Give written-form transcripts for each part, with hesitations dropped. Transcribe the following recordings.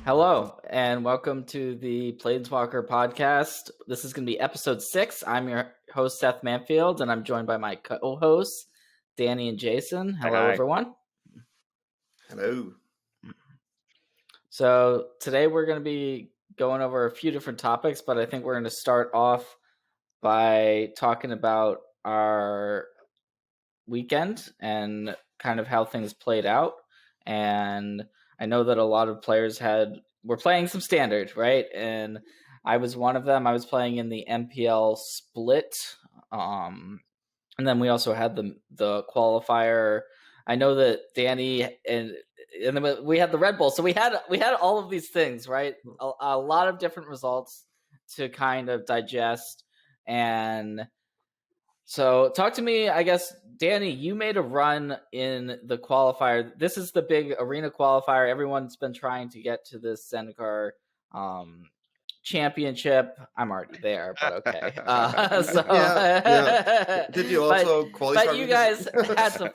Hello, and welcome to the Planeswalker podcast. This is going to be episode 6. I'm your host, Seth Manfield, and I'm joined by my co-hosts, Danny and Jason. Hello, Hi. everyone. Hello. So today we're going to be going over a few different topics, but I think we're going to start off by talking about our weekend and kind of how things played out. And I know that a lot of players were playing some standard, right? And I was one of them. I was playing in the MPL split. And then we also had the qualifier. I know that Danny and then we had the Red Bull. So we had all of these things, right? A lot of different results to kind of digest. And so talk to me, I guess, Danny, you made a run in the qualifier. This is the big arena qualifier. Everyone's been trying to get to this Zendikar championship. I'm already there, but okay. Did you also qualify? But you guys had to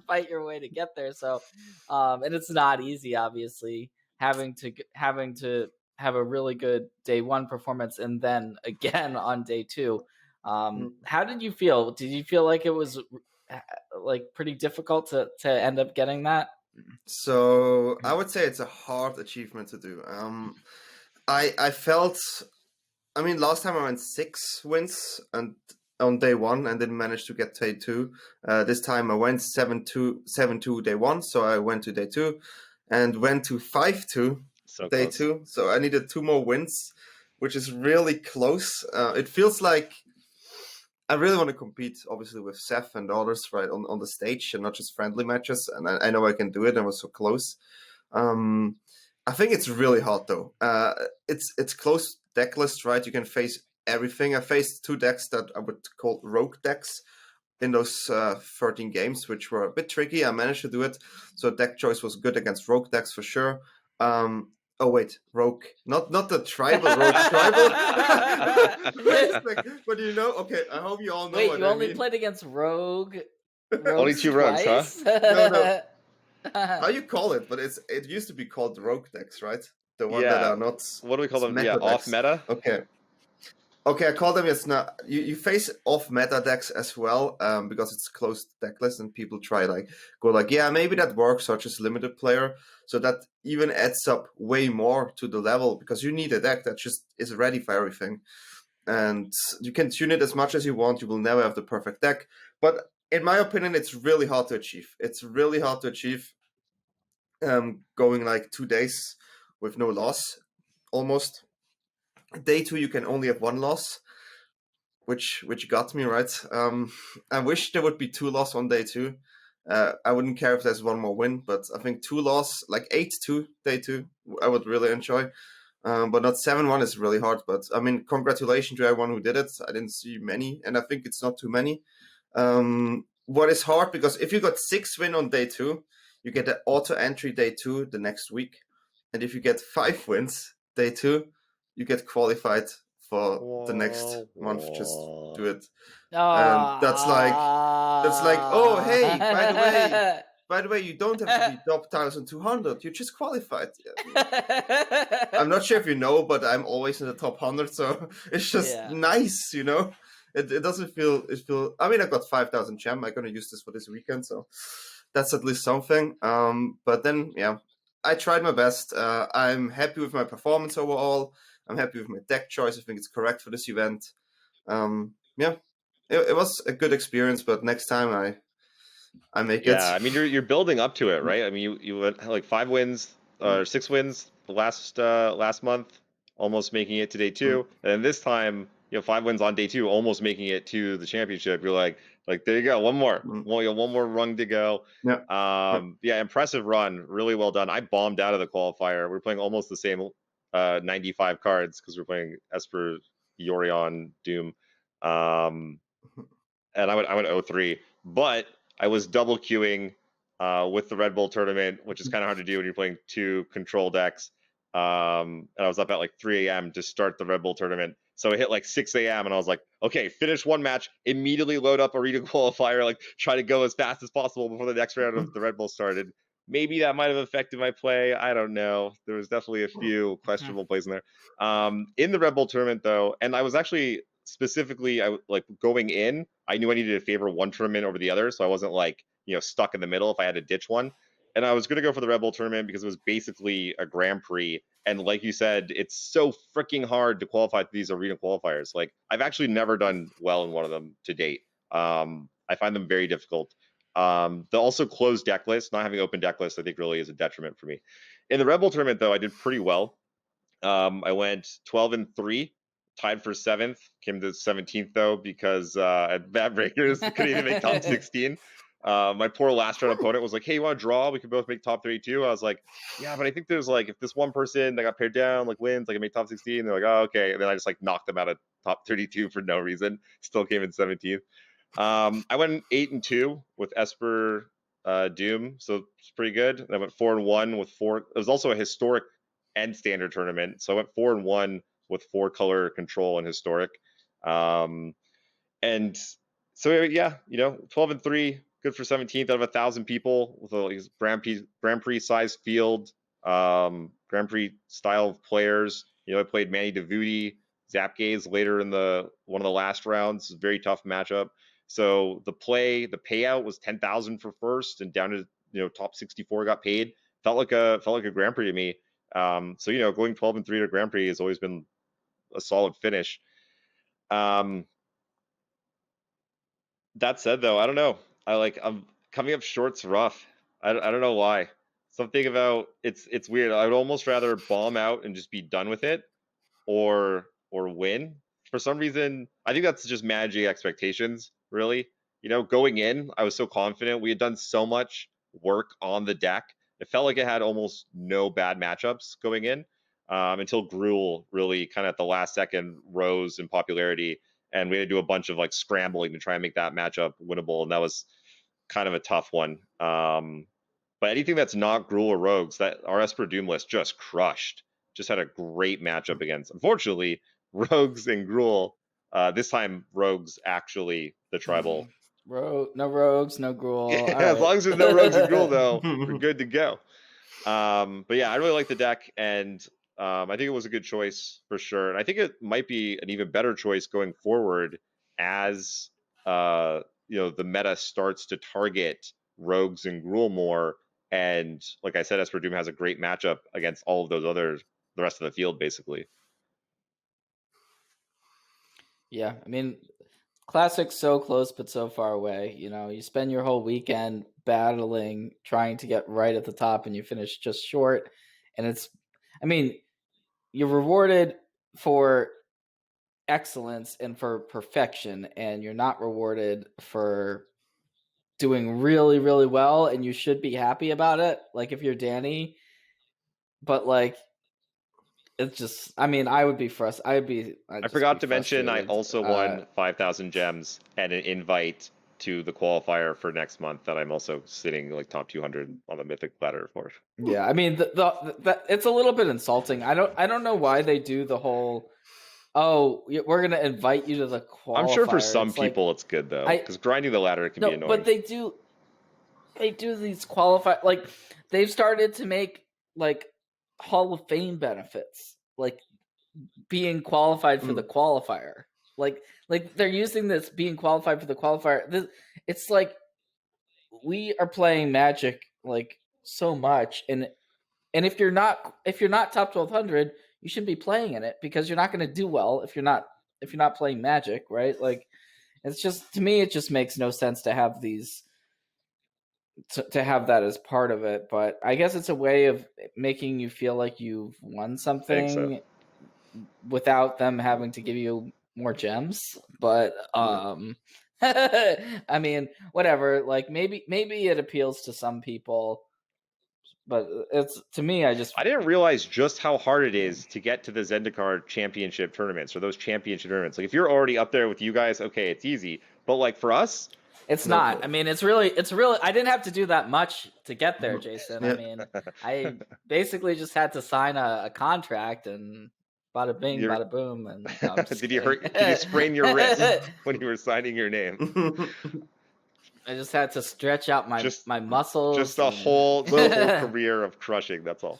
fight your way to get there. So, and it's not easy, obviously, having to have a really good day one performance and then again on day two. How did you feel? Did you feel like it was like pretty difficult to end up getting that? So I would say it's a hard achievement to do. I felt, last time I went 6 wins and on day one and didn't manage to get day two. This time I went 7-2 day one, so I went to day two and went to 5-2 day close. two. So I needed 2 more wins, which is really close. It feels like I really want to compete, obviously, with Seth and others, right, on the stage and not just friendly matches. And I know I can do it. I was so close. I think it's really hard, though. It's close decklist, right? You can face everything. I faced 2 decks that I would call rogue decks in those 13 games, which were a bit tricky. I managed to do it. So deck choice was good against rogue decks for sure. Oh wait, rogue, not the tribal rogue, tribal. But okay. I hope you all know. Wait, you only played against rogue. Only 2 rogues, huh? No. How you call it? But it used to be called rogue decks, right? The one that are not. What do we call them? Meta decks. Off meta. Okay, I call them. It's not. You face off meta decks as well, because it's closed deck list, and people try maybe that works, or just limited player. So that even adds up way more to the level, because you need a deck that just is ready for everything, and you can tune it as much as you want. You will never have the perfect deck, but in my opinion, it's really hard to achieve. It's really hard to achieve. Going like 2 days with no loss, almost. Day 2, you can only have 1 loss, which got me, right. I wish there would be 2 loss on day 2. I wouldn't care if there's 1 more win, but I think 2 loss, like 8-2 day 2, I would really enjoy. But not 7-1 is really hard. But congratulations to everyone who did it. I didn't see many, and I think it's not too many. What is hard, because if you got 6 win on day 2, you get the auto entry day 2 the next week, and if you get 5 wins day 2, you get qualified for the next month. Just do it. And that's like, oh, hey, by the way, you don't have to be top 1,200. You just qualified. I'm not sure if you know, but I'm always in the top 100, so it's just nice, It doesn't feel. I got 5,000 gem. I'm gonna use this for this weekend, so that's at least something. But then, I tried my best. I'm happy with my performance overall. I'm happy with my deck choice. I think it's correct for this event. It was a good experience, but next time I make it. Yeah, you're building up to it, right? You went like 5 wins or 6 wins the last month, almost making it to day 2, and this time 5 wins on day 2, almost making it to the championship. You're like there you go, one more rung to go. Impressive run, really well done. I bombed out of the qualifier. We're playing almost the same 95 cards, because we're playing Esper, Yorion, Doom, and I went 0-3, but I was double queuing with the Red Bull tournament, which is kind of hard to do when you're playing 2 control decks. And I was up at like 3 a.m. to start the Red Bull tournament. So it hit like 6 a.m. and I was like, okay, finish 1 match, immediately load up Arena qualifier, like try to go as fast as possible before the next round of the Red Bull started. maybe that might have affected my play. I don't know. There was definitely a few questionable plays in there. In the Red Bull tournament though, and I was actually specifically like going in, I knew I needed to favor one tournament over the other, so I wasn't like, stuck in the middle if I had to ditch one. And I was going to go for the Red Bull tournament because it was basically a Grand Prix. And like you said, it's so freaking hard to qualify for these arena qualifiers. Like, I've actually never done well in one of them to date. I find them very difficult. The also closed deck list, not having open deck list, I think really is a detriment for me. In the Red Bull tournament, though, I did pretty well. I went 12-3, tied for 7th. Came to 17th though because I had bad breakers. Couldn't even make top 16. My poor last round opponent was like, "Hey, you want to draw? We could both make top 32." I was like, "Yeah, but I think there's like if this one person that got paired down like wins, I can make top 16." They're like, "Oh, okay." And then I just like knocked them out of top 32 for no reason. Still came in 17th. I went 8-2 with Esper Doom, so it's pretty good. And I went 4-1 with 4. It was also a historic and standard tournament, so I went 4-1 with 4 color control and historic. And so yeah, 12-3, good for 17th out of 1,000 people with a Grand Prix size field, Grand Prix style of players. I played Manny DeVuti, Zapgaze later in one of the last rounds. Very tough matchup. So the payout was 10,000 for first, and down to top 64 got paid. Felt like a Grand Prix to me. So going 12-3 to Grand Prix has always been a solid finish. That said, though, I don't know. I'm coming up short's rough. I don't know why. Something about it's weird. I would almost rather bomb out and just be done with it, or win. For some reason, I think that's just managing expectations. Really, going in, I was so confident. We had done so much work on the deck. It felt like it had almost no bad matchups going in, until Gruul really kind of at the last second rose in popularity, and we had to do a bunch of like scrambling to try and make that matchup winnable, and that was kind of a tough one. But anything that's not Gruul or Rogues, that our Esper Doom list just crushed. Just had a great matchup against. Unfortunately, Rogues and Gruul. This time, Rogues actually the tribal. No Rogues, no Gruul. Yeah, All as right. long as there's no Rogues and Gruul, though, we're good to go. But yeah, I really like the deck, and I think it was a good choice for sure. And I think it might be an even better choice going forward as the meta starts to target Rogues and Gruul more. And like I said, Esper Doom has a great matchup against all of the rest of the field, basically. Yeah, I mean, Classic's so close but so far away. You spend your whole weekend battling, trying to get right at the top, and you finish just short. And you're rewarded for excellence and for perfection, and you're not rewarded for doing really, really well, and you should be happy about it, like if you're Danny. But like, it's just, I would be frustrated. I forgot to mention I also won 5,000 gems and an invite to the qualifier for next month that I'm also sitting like top 200 on the mythic ladder for. Yeah, it's a little bit insulting. I don't know why they do the whole, "Oh, we're gonna invite you to the qualifier." I'm sure for some people it's good though, because grinding the ladder can be annoying. But they do these qualify, like they've started to make like Hall of Fame benefits, like being qualified for the qualifier. Like they're using this being qualified for the qualifier. It's like we are playing Magic like so much, and if you're not top 1200, you shouldn't be playing in it, because you're not going to do well if you're not playing Magic, right? Like, it's just, to me, it just makes no sense to have these to have that as part of it. But I guess it's a way of making you feel like you've won something without them having to give you more gems. But I mean, whatever. Like, maybe it appeals to some people, but it's, to me, I didn't realize just how hard it is to get to the Zendikar championship tournaments, or those championship tournaments. Like, if you're already up there with you guys, okay, it's easy. But like for us, it's not. I mean, it's really. I didn't have to do that much to get there, Jason. I mean, I basically just had to sign a contract, and bada bing, bada boom. And no, did you sprain your wrist when you were signing your name? I just had to stretch out my muscles. Just a and- whole career of crushing. That's all.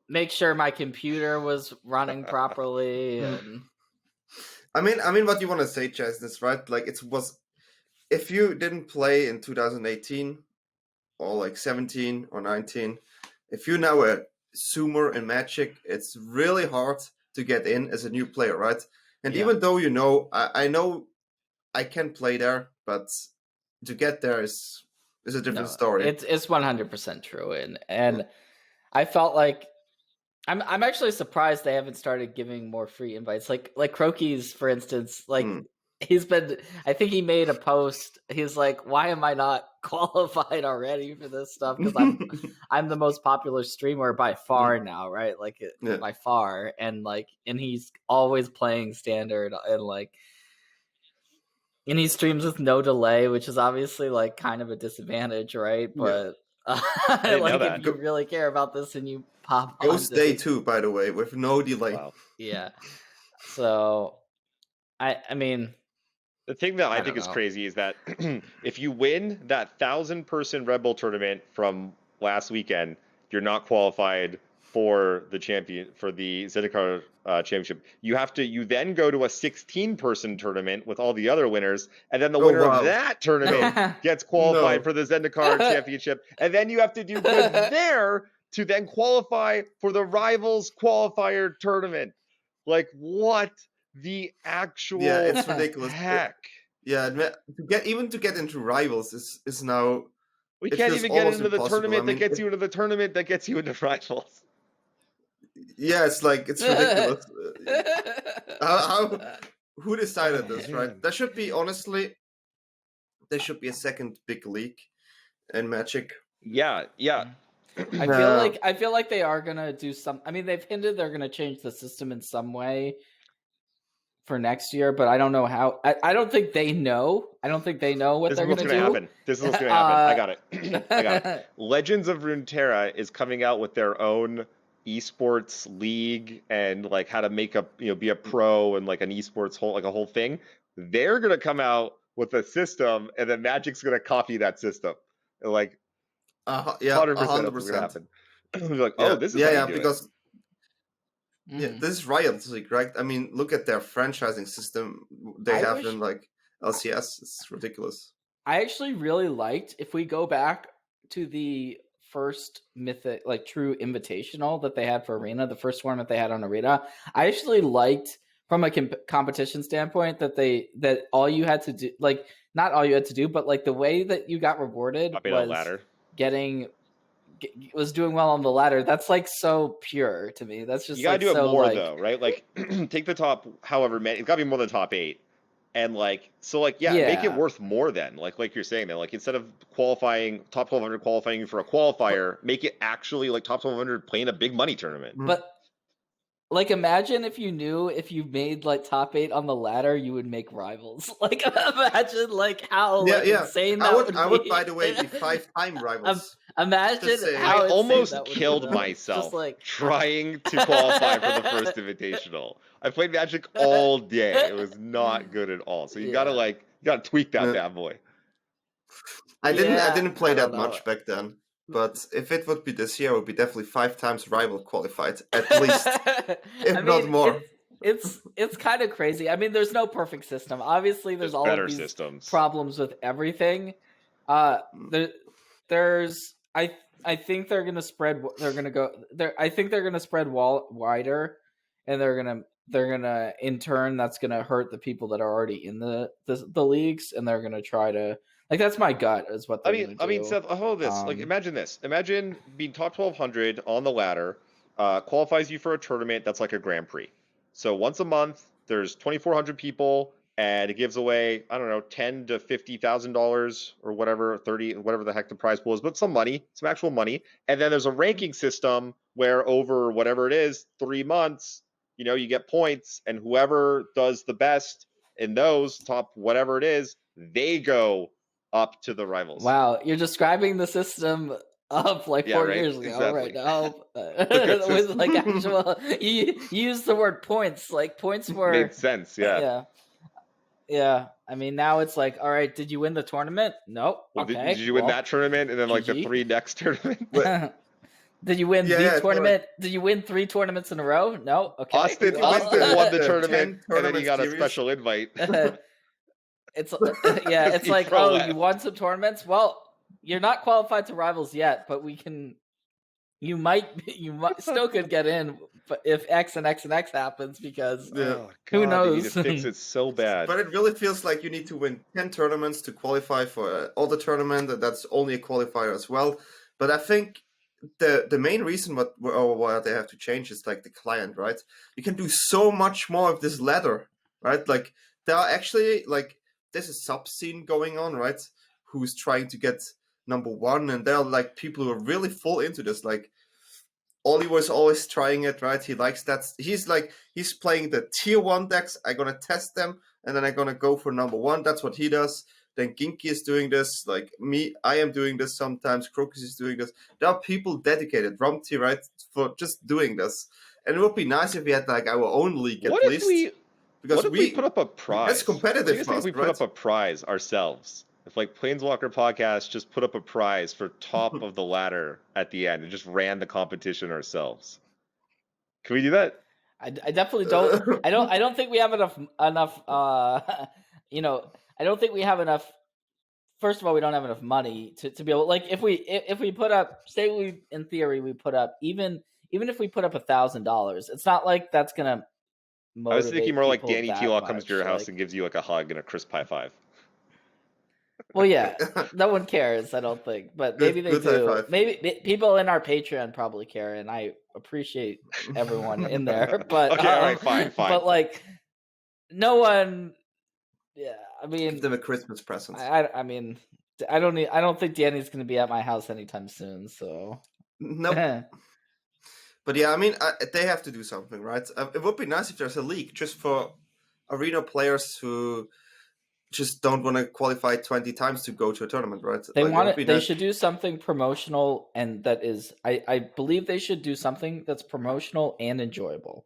Make sure my computer was running properly. And I mean, what you want to say, Jason, is right. Like if you didn't play in 2018 or like 17 or 19, if you're now a zoomer in Magic, it's really hard to get in as a new player, right? And Yeah. even though I know I can play there, but to get there is a different story. It's 100% true, and I felt like I'm actually surprised they haven't started giving more free invites. Like Croaky's, for instance, like he's been. I think he made a post. He's like, "Why am I not qualified already for this stuff? Because I'm the most popular streamer by far now, right? Like by far, and he's always playing standard and he streams with no delay, which is obviously like kind of a disadvantage, right? But if you really care about this and you pop on Ghost Day 2, by the way, with no delay. Wow. Yeah. So I mean, the thing that I think is crazy is that if you win that 1,000-person Red Bull tournament from last weekend, you're not qualified for the Zendikar championship. You then go to a 16-person tournament with all the other winners, and then the winner of that tournament gets qualified for the Zendikar championship, and then you have to do good there to then qualify for the Rivals qualifier tournament. Like, what the actual it's ridiculous. Heck? To get into Rivals is now. We can't even get into the tournament that gets you into the tournament that gets you into Rivals. Yeah, it's ridiculous. Who decided this, right? There should be a second big league in Magic. Yeah. I feel like they are gonna do some. I mean, they've hinted they're gonna change the system in some way for next year, but I don't know how. I don't think they know. I don't think they know what they're going to do. Happen. This is what's going to happen. I got it. Legends of Runeterra is coming out with their own esports league and like how to make be a pro and like an esports whole thing. They're going to come out with a system, and then Magic's going to copy that system. Like 100% that's what's going to happen. They're like, this is how you do because. Yeah, this is Riot League, right? I mean, look at their franchising system they have in like LCS. It's ridiculous. I actually really liked, if we go back to the first Mythic, like true invitational that they had for Arena, the first tournament they had on Arena, I actually liked from a competition standpoint that all you had to do, like not all you had to do, but like the way that you got rewarded was was doing well on the ladder. That's like so pure to me. That's just you gotta do it more though, right? Like take the top however many. It's gotta be more than top 8, and make it worth more. Then like you're saying then, like instead of qualifying top 1,200 qualifying you for a qualifier, make it actually like top 1,200 playing a big money tournament. But like imagine if you knew if you made like top 8 on the ladder, you would make Rivals. Like imagine like how insane that would be. I would by the way be 5-time Rivals. Imagine how I almost killed myself trying to qualify for the first invitational. I played Magic all day. It was not good at all. So you gotta tweak that bad boy. I didn't play that much back then. But if it would be this year, it would be definitely 5 times Rival qualified, at least, if not more. It's kind of crazy. I mean, there's no perfect system. Obviously, there's all of these systems. Problems with everything. There's I think they're gonna spread. They're gonna go. I think they're gonna spread wider, and they're gonna in turn that's gonna hurt the people that are already in the leagues, and they're gonna try to. Like that's my gut is what they're gonna do. I mean, Seth, hold this. Imagine this. Imagine being top 1,200 on the ladder, qualifies you for a tournament that's like a Grand Prix. So once a month, there's 2,400 people, and it gives away $10,000 to $50,000 or whatever, 30, whatever the heck the prize pool is, but some actual money. And then there's a ranking system where over whatever it is, 3 months, you get points, and whoever does the best in those top whatever it is, they go up to the Rivals. Wow, you're describing the system of like 4 years ago, right now. With like actual, you use the word points. Like points were made sense. Yeah. Yeah, I mean now it's like, all right, did you win the tournament? Nope. Well, Okay, did you win that tournament and then like the GG. 3 next tournaments? But Did you win yeah, the yeah, no, tournament? Did you win 3 tournaments in a row? No. Okay. Austin if you win won the the tournament 10 and then he tournament got a series, special invite It's yeah, because it's he like, pro oh, left. you won some tournaments. Well, you're not qualified to rivals yet, but we can. You might still could get in, but if X and X and X happens, because yeah. Oh who god, they need to knows? fix it so bad. But it really feels like you need to win 10 tournaments to qualify for all the tournament, and that's only a qualifier as well. But I think the main reason why they have to change is like the client, right? You can do so much more of this ladder, right? Like there are actually like there's a sub scene going on, right? Who's trying to get number one, and there are like people who are really full into this. Like Ollie was always trying it, right? He likes that. He's playing the tier 1 decks. I'm gonna test them, and then I'm gonna go for number 1. That's what he does. Then Ginky is doing this. Like me, I am doing this sometimes. Crocus is doing this. There are people dedicated, Rumty, right, for just doing this. And it would be nice if we had like our own league What at if least, because what if we put up a prize? that's What do you competitive guys for think if us, we put right? up a prize ourselves? If like Planeswalker Podcast just put up a prize for top of the ladder at the end and just ran the competition ourselves. Can we do that? I definitely don't. I don't think we have enough. You know, I don't think we have enough. First of all, we don't have enough money to be able. Like, if we put up, say we in theory we put up even if we put up $1,000, it's not like that's gonna I was thinking motivate more like people Danny that T-Law comes to much. your house Like, and gives you like a hug and a crisp high five. well, yeah, no one cares, I don't think, but maybe they good high do. five. Maybe people in our Patreon probably care, and I appreciate everyone in there. But Okay, all right, fine. But like, no one. Yeah, I Give mean, them a Christmas present. I mean, I don't think Danny's gonna be at my house anytime soon. So Nope. But yeah, I mean, they have to do something, right? It would be nice if there's a league just for arena players who just don't want to qualify 20 times to go to a tournament, right? they Like, it want would be it. They nice. should do something promotional, and that is, I believe they should do something that's promotional and enjoyable.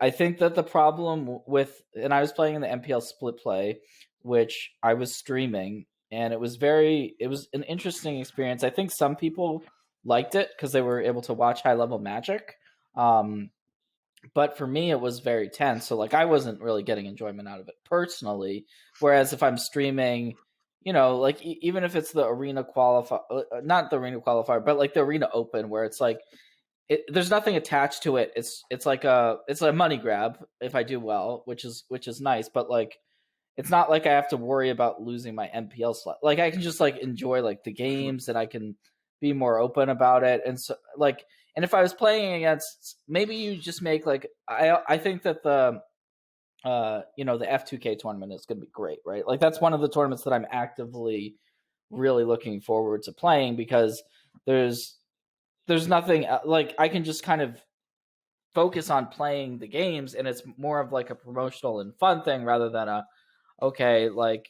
I think that the problem with, and I was playing in the MPL split play, which I was streaming, and it was an interesting experience. I think some people liked it because they were able to watch high level Magic. But for me, it was very tense. So like, I wasn't really getting enjoyment out of it personally. Whereas if I'm streaming, like even if it's the arena qualifier, not the arena qualifier, but like the arena open, where it's like, there's nothing attached to it. It's like a money grab if I do well, which is nice. But like, it's not like I have to worry about losing my MPL slot. Like, I can just like enjoy like the games, and I can be more open about it. And so like, and if I was playing against, maybe you just make like, I think that the the F2K tournament is going to be great, right? Like, that's one of the tournaments that I'm actively really looking forward to playing, because there's nothing like, I can just kind of focus on playing the games, and it's more of like a promotional and fun thing rather than a, okay, like,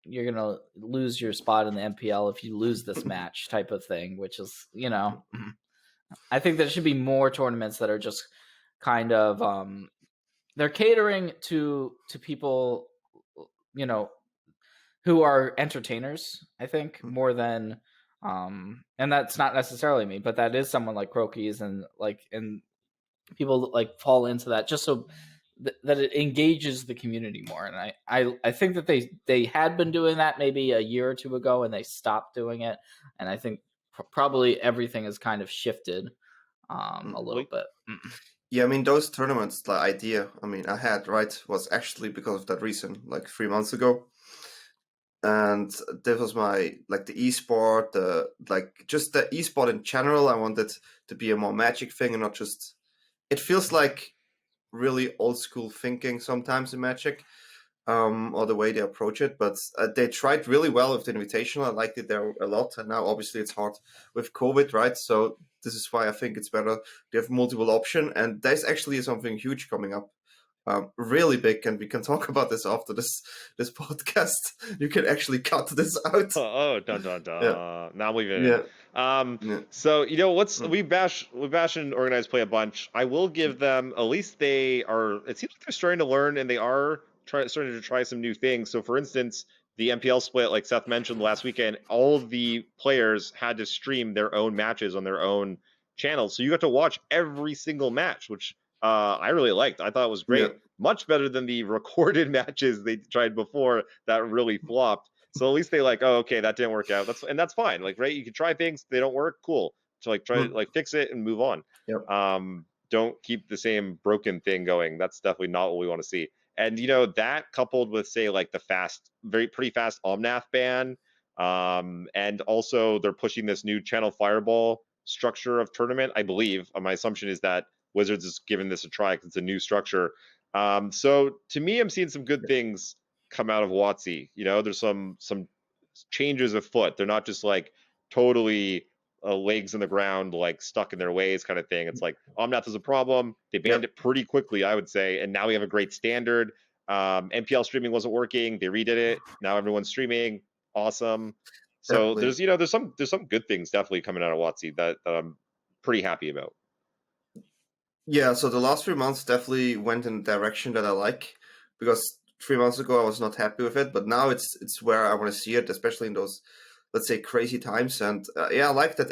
you're gonna lose your spot in the MPL if you lose this match type of thing, which is, I think there should be more tournaments that are just kind of they're catering to people, who are entertainers, I think, more than and that's not necessarily me, but that is someone like Crokies, and people like fall into that just so that it engages the community more. And I think that they had been doing that maybe a year or two ago, and they stopped doing it. And I think probably everything has kind of shifted a little bit. Yeah, I mean, those tournaments, the idea, I mean, I had, right, was actually because of that reason, like 3 months ago. And this was my, like, the esport, just the esport in general. I wanted to be a more Magic thing and not just, it feels like really old school thinking sometimes in Magic, or the way they approach it. But they tried really well with the Invitational. I liked it there a lot. And now obviously it's hard with COVID, right? So this is why I think it's better to have multiple option. And there's actually something huge coming up. Really big, and we can talk about this after this podcast. You can actually cut this out. Oh, dun dun dun. Yeah. Now we've Yeah. Yeah. So we bash and organized play a bunch. I will give them, at least they are, it seems like they're starting to learn, and they are starting to try some new things. So, for instance, the MPL split, like Seth mentioned last weekend, all of the players had to stream their own matches on their own channels. So you got to watch every single match, which I really liked. I thought it was Yeah. great. Much better than the recorded matches they tried before that really flopped. So at least they like, oh, okay, that didn't work out. That's fine. Like, right, you can try things, they don't work, cool. So like try to like fix it and move on. Yep. Don't keep the same broken thing going. That's definitely not what we want to see. And that coupled with say like the pretty fast Omnath ban, and also they're pushing this new Channel Fireball structure of tournament. I believe my assumption is that Wizards is giving this a try because it's a new structure. So to me, I'm seeing some good things come out of WotC. There's some changes afoot. They're not just like totally legs in the ground, like stuck in their ways kind of thing. It's like Omnath is a problem. They banned it pretty quickly, I would say, and now we have a great standard. MPL streaming wasn't working. They redid it. Now everyone's streaming. Awesome. So Definitely. there's some good things definitely coming out of WotC that I'm pretty happy about. Yeah, so the last 3 months definitely went in a direction that I like, because 3 months ago I was not happy with it, but now it's where I want to see it, especially in those, let's say, crazy times. And yeah, I like that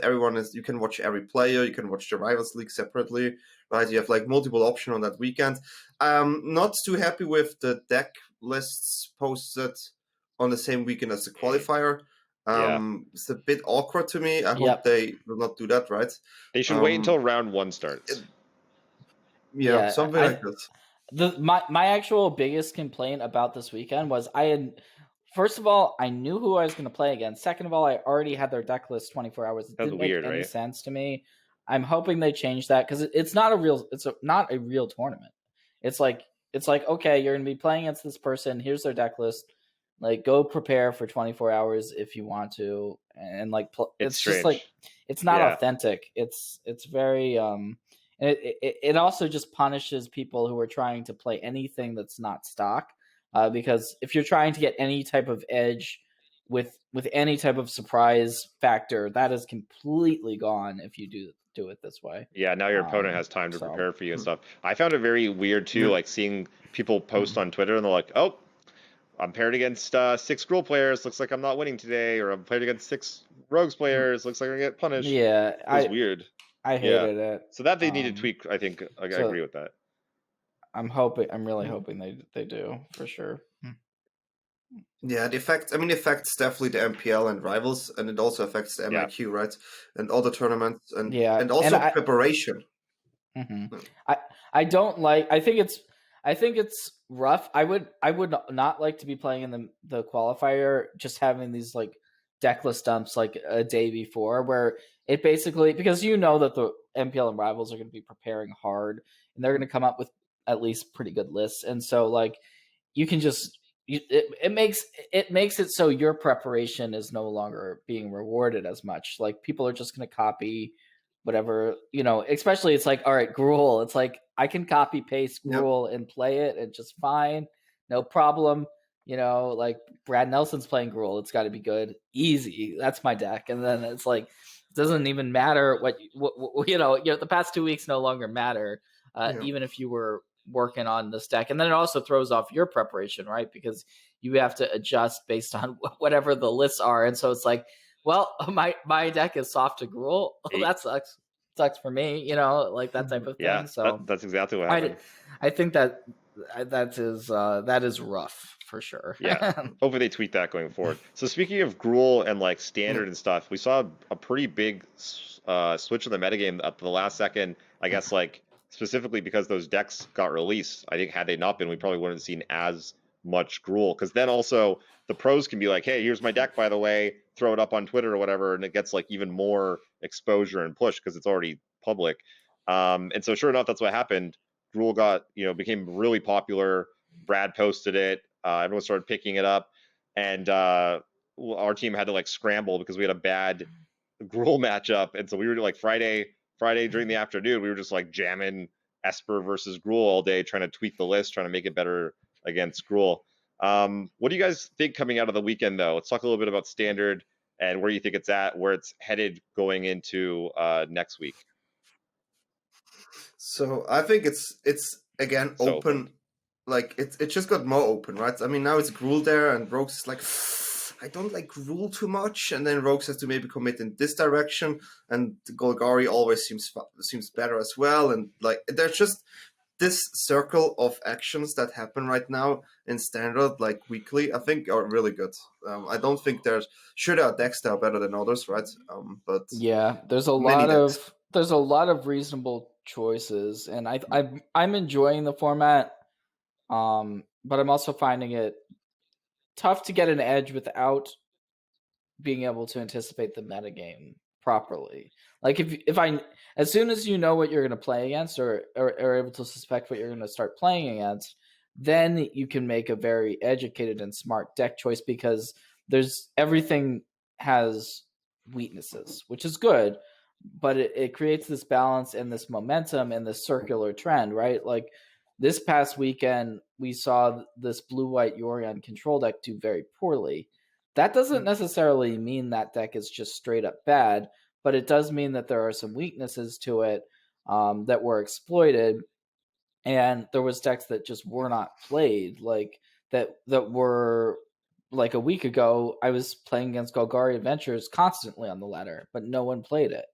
you can watch every player, you can watch the Rivals League separately, right? You have like multiple options on that weekend. Not too happy with the deck lists posted on the same weekend as the qualifier. Yeah. It's a bit awkward to me. I hope Yep. they will not do that, right? They should wait until round 1 starts. Yeah, something like this. My actual biggest complaint about this weekend was first of all, I knew who I was going to play against. Second of all, I already had their deck list 24 hours. It That's didn't weird, make any right? sense to me. I'm hoping they change that because it's not a real tournament. It's like okay, you're going to be playing against this person. Here's their deck list. Like, go prepare for 24 hours if you want to, and like it's just like strange. it's not Yeah. authentic. It's very and it also just punishes people who are trying to play anything that's not stock, because if you're trying to get any type of edge with any type of surprise factor, that is completely gone if you do it this way. Yeah, now your opponent has time to So prepare for you and stuff. I found it very weird too, Yeah. like seeing people post on Twitter and they're like, "Oh, I'm paired against 6 Gruul players. Looks like I'm not winning today," or "I'm paired against 6 Rogues players. Looks like I get punished." yeah, It was weird. I Yeah. hated it. So that they need to tweak. I think I agree with that. I'm really hoping they do for sure. Yeah, the affects definitely the MPL and Rivals, and it also affects the Yeah. MIQ, right? And all the tournaments, and Yeah, also preparation. I don't like. I think it's rough. I would not like to be playing in the qualifier, just having these like decklist dumps like a day before, where it basically, because that the MPL and Rivals are going to be preparing hard and they're going to come up with at least pretty good lists, and so like you can just it makes it so your preparation is no longer being rewarded as much. Like, people are just going to copy whatever, especially it's like, all right, Gruul. It's like, I can copy paste Gruul and play it and just fine. No problem. Like Brad Nelson's playing Gruul. It's got to be good. Easy. That's my deck. And then it's like, it doesn't even matter what the past 2 weeks no longer matter. Even if you were working on this deck. And then it also throws off your preparation, right? Because you have to adjust based on whatever the lists are. And so it's like, well, my deck is soft to Gruul. Oh, that sucks for me, like that type of thing. Yeah, So that's exactly what happened. I think that is rough for sure. Yeah, hopefully they tweak that going forward. So speaking of Gruul and like standard and stuff, we saw a pretty big switch in the metagame up to the last second. I guess like specifically because those decks got released. I think had they not been, we probably wouldn't have seen as much Gruul. Because then also the pros can be like, "Hey, here's my deck, by the way," throw it up on Twitter or whatever, and it gets like even more exposure and push because it's already public. And so sure enough, that's what happened. Gruul became really popular. Brad posted it. Everyone started picking it up, and our team had to like scramble because we had a bad Gruul matchup, and so we were like Friday during the afternoon, we were just like jamming Esper versus Gruul all day, trying to tweak the list, trying to make it better against Gruul. What do you guys think coming out of the weekend, though? Let's talk a little bit about standard and where you think it's at, where it's headed going into next week. So I think it's again So open. like it just got more open, right? I mean, now it's Gruul there, and Rogues is like, I don't like Gruul too much, and then Rogues has to maybe commit in this direction, and Golgari always seems better as well, and like there's just this circle of actions that happen right now in standard, like weekly, I think are really good. I don't think there are decks that are better than others, right? But Yeah, many decks. there's a lot of reasonable choices, and I'm enjoying the format. But I'm also finding it tough to get an edge without being able to anticipate the metagame properly. Like if I as soon as you know what you're going to play against, or are able to suspect what you're going to start playing against, then you can make a very educated and smart deck choice, because there's everything has weaknesses, which is good, but it creates this balance and this momentum and this circular trend, right? Like this past weekend, we saw this blue-white Yorion control deck do very poorly. That doesn't necessarily mean that deck is just straight up bad, but it does mean that there are some weaknesses to it that were exploited, and there was decks that just were not played, like that were like a week ago. I was playing against Golgari Adventures constantly on the ladder, but no one played it.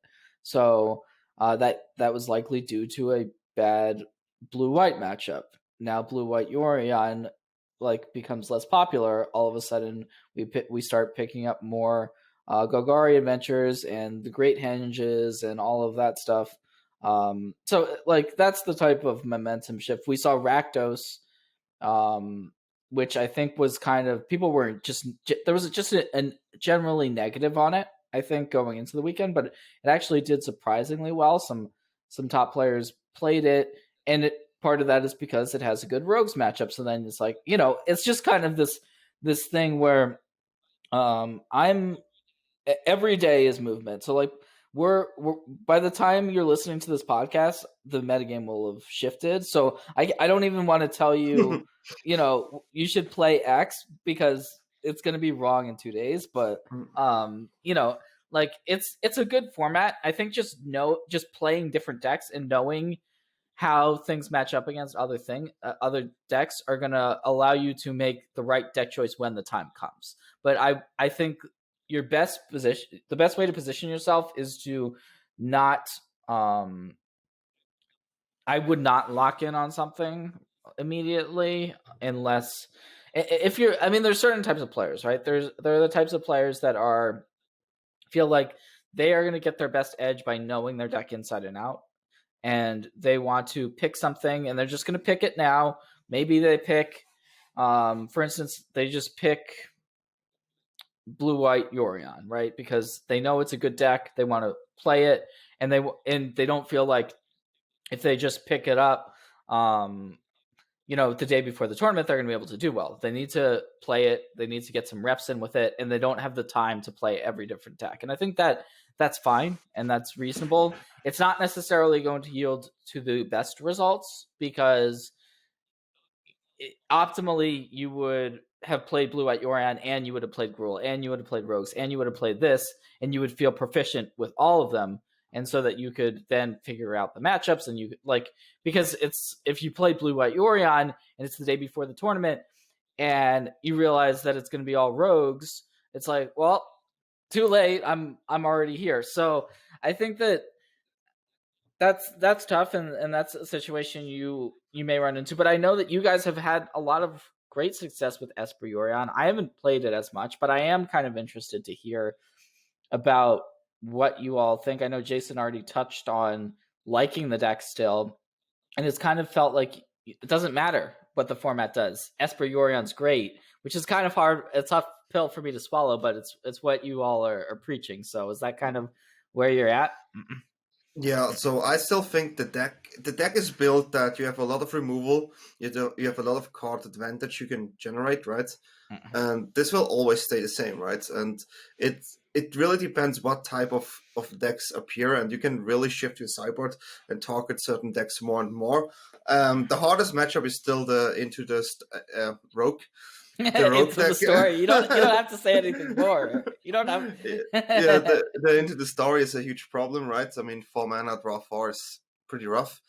So that was likely due to a bad blue-white matchup. Now blue-white Yorion like becomes less popular. All of a sudden, we start picking up more Golgari Adventures and the Great Henges and all of that stuff. So like that's the type of momentum shift we saw. Rakdos, which I think was kind of, people were just, there was just a generally negative on it, I think, going into the weekend, but it actually did surprisingly well. Some top players played it, and part of that is because it has a good Rogues matchup. So then it's like, it's just kind of this thing where I'm every day is movement. So like we're by the time you're listening to this podcast, the metagame will have shifted. So I don't even want to tell you, you should play X, because it's going to be wrong in 2 days. But like it's a good format. I think just playing different decks and knowing how things match up against other decks are going to allow you to make the right deck choice when the time comes. But I think the best way to position yourself is to not I would not lock in on something immediately, unless if you're, I mean, there's certain types of players, right? There are the types of players that feel like they are going to get their best edge by knowing their deck inside and out, and they want to pick something, and they're just going to pick it now. Maybe they pick, for instance, they just pick blue-white Yorion, right? Because they know it's a good deck, they want to play it, and they don't feel like if they just pick it up, the day before the tournament, they're going to be able to do well. They need to play it. They need to get some reps in with it, and they don't have the time to play every different deck. And I think that's fine, and that's reasonable. It's not necessarily going to yield to the best results, because optimally you would have played blue-white Yorion, and you would have played Gruul, and you would have played Rogues, and you would have played this, and you would feel proficient with all of them. And so that you could then figure out the matchups, and you because if you play blue-white Yorion and it's the day before the tournament and you realize that it's going to be all Rogues, it's like, well, too late. I'm already here. So I think that's tough, and that's a situation you may run into. But I know that you guys have had a lot of great success with Esper Yorion. I haven't played it as much, but I am kind of interested to hear about what you all think. I know Jason already touched on liking the deck still, and it's kind of felt like it doesn't matter what the format does. Esper Yorion's great, which is kind of hard. It's a tough pill for me to swallow, but it's what you all are preaching. So is that kind of where you're at? Yeah, so I still think the deck is built that you have a lot of removal, you have a lot of card advantage you can generate, right? And this will always stay the same, right? And it really depends what type of decks appear, and you can really shift your sideboard and target certain decks more and more. The hardest matchup is still the Into the Rogue. The Rogue Into deck. the story. You don't have to say anything more. You don't have. Yeah, the Into the Story is a huge problem, right? I mean, 4 mana draw 4 is pretty rough.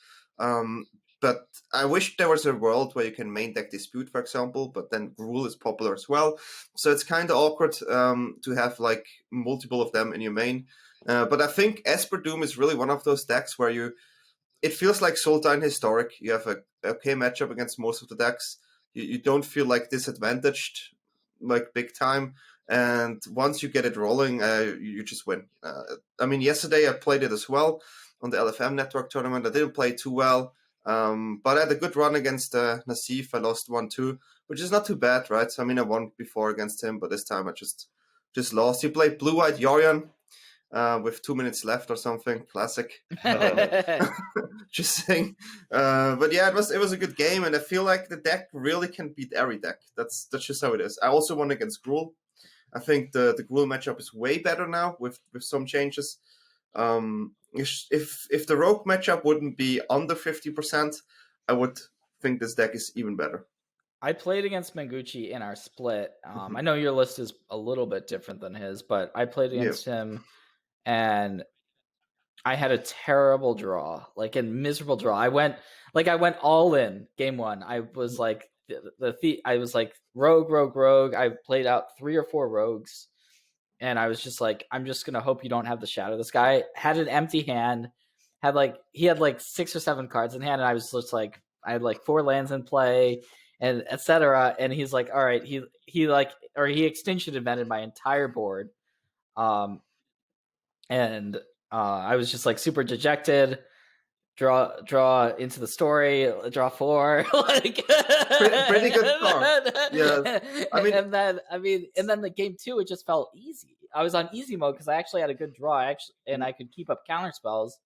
but I wish there was a world where you can main deck Dispute, for example, but then Gruul is popular as well. So it's kind of awkward to have like multiple of them in your main. But I think Esper Doom is really one of those decks where it feels like Sultai Historic. You have a okay matchup against most of the decks. You don't feel like disadvantaged, like big time. And once you get it rolling, you just win. I mean, yesterday I played it as well on the LFM network tournament. I didn't play too well, but I had a good run against Nassif. I lost 1-2, which is not too bad, right? So, I mean, I won before against him, but this time I just lost. He played Blue-White Yorion with 2 minutes left or something. Classic. Just saying. But yeah, it was a good game, and I feel like the deck really can beat every deck. That's just how it is. I also won against Gruul. I think the Gruul matchup is way better now with some changes. If the Rogue matchup wouldn't be under 50%, I would think this deck is even better. I played against Mengucci in our split. I know your list is a little bit different than his, but I played against him, and I had a terrible draw, like a miserable draw. I went all in game one. I was like I was like rogue. I played out 3 or 4 rogues, and I was just like, I'm just gonna hope you don't have the shadow. This guy had an empty hand, he had like 6 or 7 cards in hand, and I was just like, I had like 4 lands in play, and etc. And he's like, all right, he extinction invented my entire board, and I was just like super dejected. Draw into the story, draw 4, like pretty good card. Yeah, and then the game 2, it just felt easy. I was on easy mode because I actually had a good draw, and I could keep up counter spells,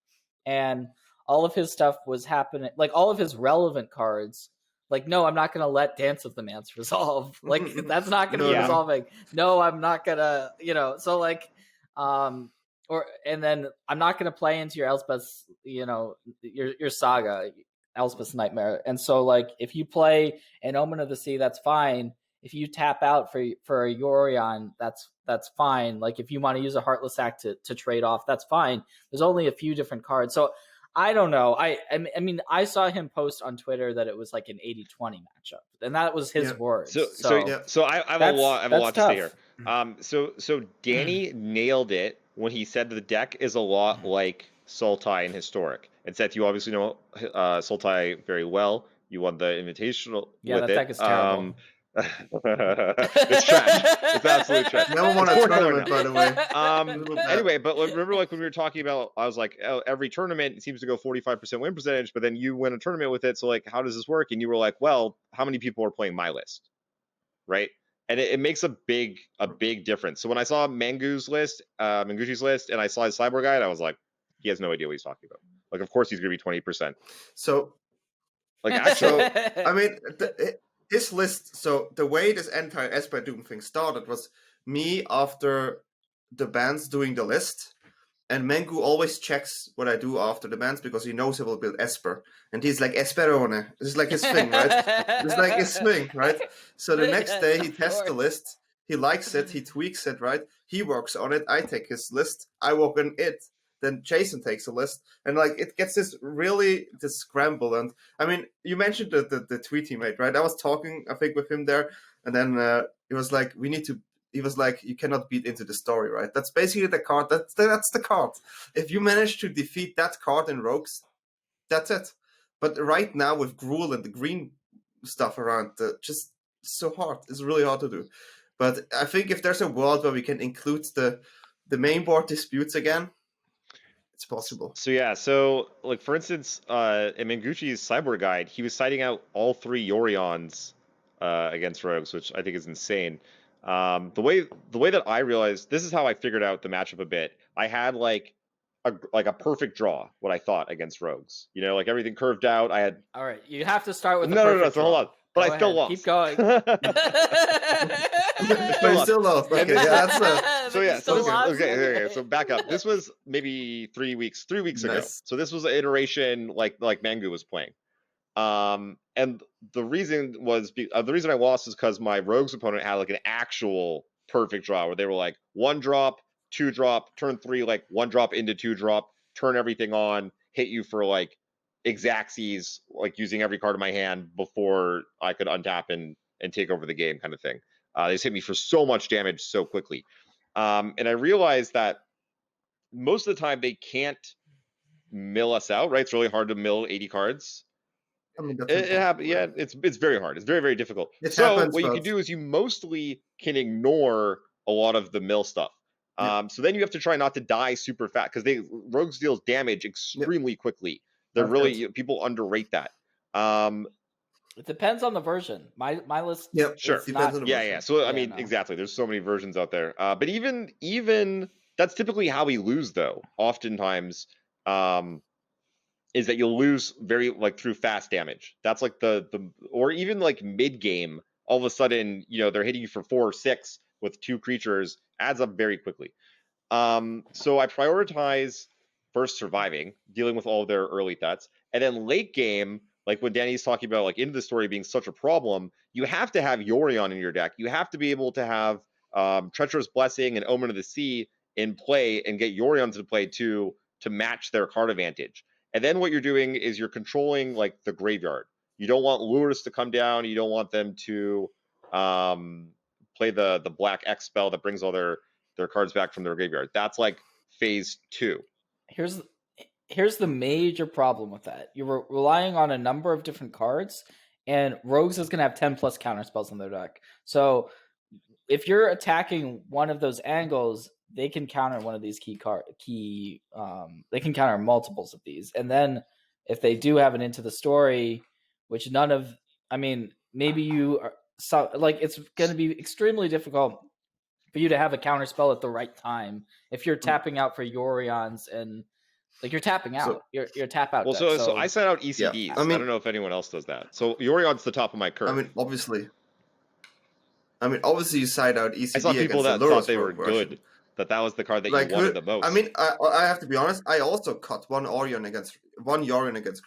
and all of his stuff was happening. Like all of his relevant cards, like no, I'm not gonna let Dance of the Mance resolve. Like that's not gonna be resolving. No, I'm not gonna, So like, and then I'm not going to play into your Elspeth's, your Saga, Elspeth's Nightmare. And so, like, if you play an Omen of the Sea, that's fine. If you tap out for a Yorion, that's fine. Like, if you want to use a Heartless Act to trade off, that's fine. There's only a few different cards. So, I don't know. I mean, I saw him post on Twitter that it was like an 80-20 matchup, and that was his words. So I have a lot to say here. So Danny nailed it when he said the deck is a lot like Sultai in Historic. And Seth, you obviously know Sultai very well. You won the Invitational with that deck is terrible. It's trash. It's absolute trash. Never won a tournament, by the way. Anyway, but remember, like when we were talking about, I was like, oh, every tournament seems to go 45% win percentage, but then you win a tournament with it. So like, how does this work? And you were like, well, how many people are playing my list, right? And it makes a big difference. So when I saw Manguchi's list, and I saw his Cyborg guide, I was like, he has no idea what he's talking about. Like, of course he's going to be 20%. So, like, actually, I mean, his list. So the way this entire Esper Doom thing started was me after the bands doing the list. And Mengu always checks what I do after the bands because he knows I will build Esper. And he's like, Esperone. This is like his thing, right? It's like his thing, right? So the next day he tests the list. He likes it. He tweaks it, right? He works on it. I take his list. I work on it. Then Jason takes a list. And like it gets this scramble. And I mean, you mentioned the tweet he made, right? I was talking, I think, with him there. And then it was like, he was like, you cannot beat into the story, right? That's basically the card. That's the card. If you manage to defeat that card in Rogues, that's it. But right now with Gruul and the green stuff around, just so hard. It's really hard to do. But I think if there's a world where we can include the main board disputes again, it's possible. So yeah, so like for instance, in Menguchi's Cyborg guide, he was citing out all 3 Yorions against Rogues, which I think is insane. The way that I realized, this is how I figured out the matchup a bit. I had like a perfect draw, what I thought, against Rogues. Like everything curved out. I had. All right, you have to start with no. So hold on, but I still lost. Keep going. Still lost. Okay, yeah, that's okay. So back up. This was maybe 3 weeks ago. So this was an iteration like Mangu was playing. And the reason I lost is because my Rogues opponent had like an actual perfect draw where they were like 1 drop, 2 drop, turn 3, like 1 drop into 2 drop, turn everything on, hit you for like Xaxes, like using every card in my hand before I could untap and take over the game, kind of thing. They just hit me for so much damage so quickly, and I realized that most of the time they can't mill us out. Right, it's really hard to mill 80 cards. I mean, that's It impossible. yeah, it's very hard. It's very, very difficult. It So happens, what you can but do is you mostly can ignore a lot of the mill stuff. yeah, So then you have to try not to die super fast because rogues deals damage yeah, extremely quickly. They're that's good. really, people underrate that. Um, It depends on the version. My list Yeah, Sure. is depends not. on the Yeah, version. yeah. So I Yeah, mean, no. exactly. There's so many versions out there. But even that's typically how we lose, though. Oftentimes, is that you'll lose very like through fast damage. That's like the or even like mid game. All of a sudden, they're hitting you for 4 or 6 with 2 creatures. Adds up very quickly. So I prioritize first surviving, dealing with all of their early threats, and then late game, like when Danny's talking about like into the story being such a problem, you have to have Yorion in your deck. You have to be able to have Treacherous Blessing and Omen of the Sea in play and get Yorion to play too to match their card advantage. And then what you're doing is you're controlling like the graveyard. You don't want lures to come down. You don't want them to play the black X spell that brings all their cards back from their graveyard. That's like phase 2. Here's the major problem with that. You're relying on a number of different cards, and Rogues is going to have 10 plus counter spells in their deck. So if you're attacking one of those angles, they can counter one of these they can counter multiples of these. And then if they do have an into the story, which maybe you are it's going to be extremely difficult for you to have a counter spell at the right time if you're tapping out for Yorions and like you're tapping out. So You're tap out Well, deck. so I sent out yeah, ECDs. I I mean, don't know if anyone else does that. So Yorion's the top of my curve. obviously, you side out I saw ECD people against the that thought Lurus they were Rogue version. good, that was the card that you Like, wanted the most. I mean, I have to be honest. I also cut one Yorion against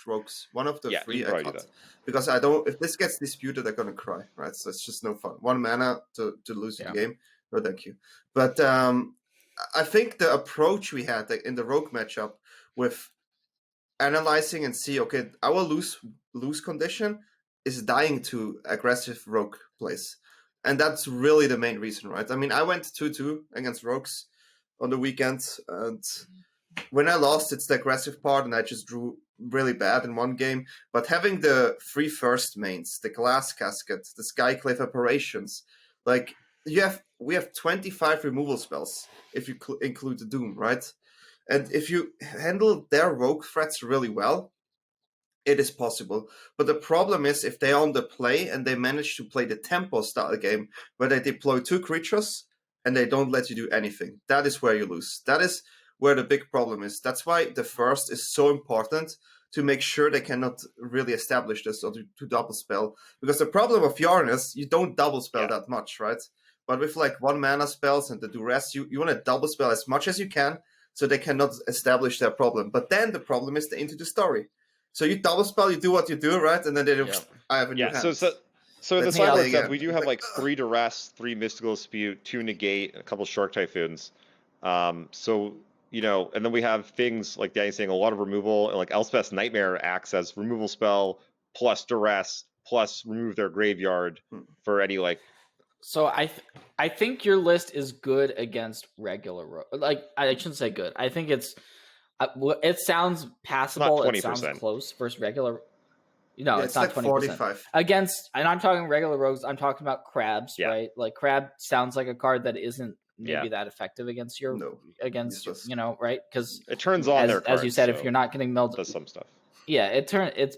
Rogues. One of the Yeah, you 3 can I probably do cut that. because I don't. If this gets disputed, I'm gonna cry. Right, so it's just no fun. 1 mana to lose the game. No, thank you. But I think the approach we had in the Rogue matchup with analyzing and see, okay, our lose condition is dying to aggressive Rogue plays. And that's really the main reason, right? I mean, I went 2-2 against Rogues on the weekend, and when I lost, it's the aggressive part, and I just drew really bad in one game. But having the 3 first mains, the Glass Casket, the Skyclave Apparitions, like we have 25 removal spells if you include the Doom, right? And if you handle their rogue threats really well, it is possible. But the problem is if they're on the play and they manage to play the tempo style game where they deploy 2 creatures and they don't let you do anything, that is where you lose. That is where the big problem is. That's why the first is so important, to make sure they cannot really establish this or to double spell. Because the problem of Yarn is you don't double spell that much, right? But with like 1 mana spells and the duress, you want to double spell as much as you can so they cannot establish their problem. But then the problem is the into the story. So you double spell, you do what you do, right? And then they I have a new hand. So in the Let's play sideboard stuff, again. we do It's have like 3 Duress, 3 Mystical Dispute, 2 Negate, a couple Shark Typhoons. So, and then we have things like Danny's saying, a lot of removal, and like Elspeth's Nightmare acts as removal spell plus Duress plus remove their graveyard for any like. So I think your list is good against regular like I shouldn't say good. I think it sounds passable. It sounds close versus regular. No, yeah, it's not like 45 against. And I'm talking regular rogues. I'm talking about crabs, right? Like crab sounds like a card that isn't maybe that effective against right? Because it turns on their cards, as you said, so if you're not getting milled, does some stuff. Yeah,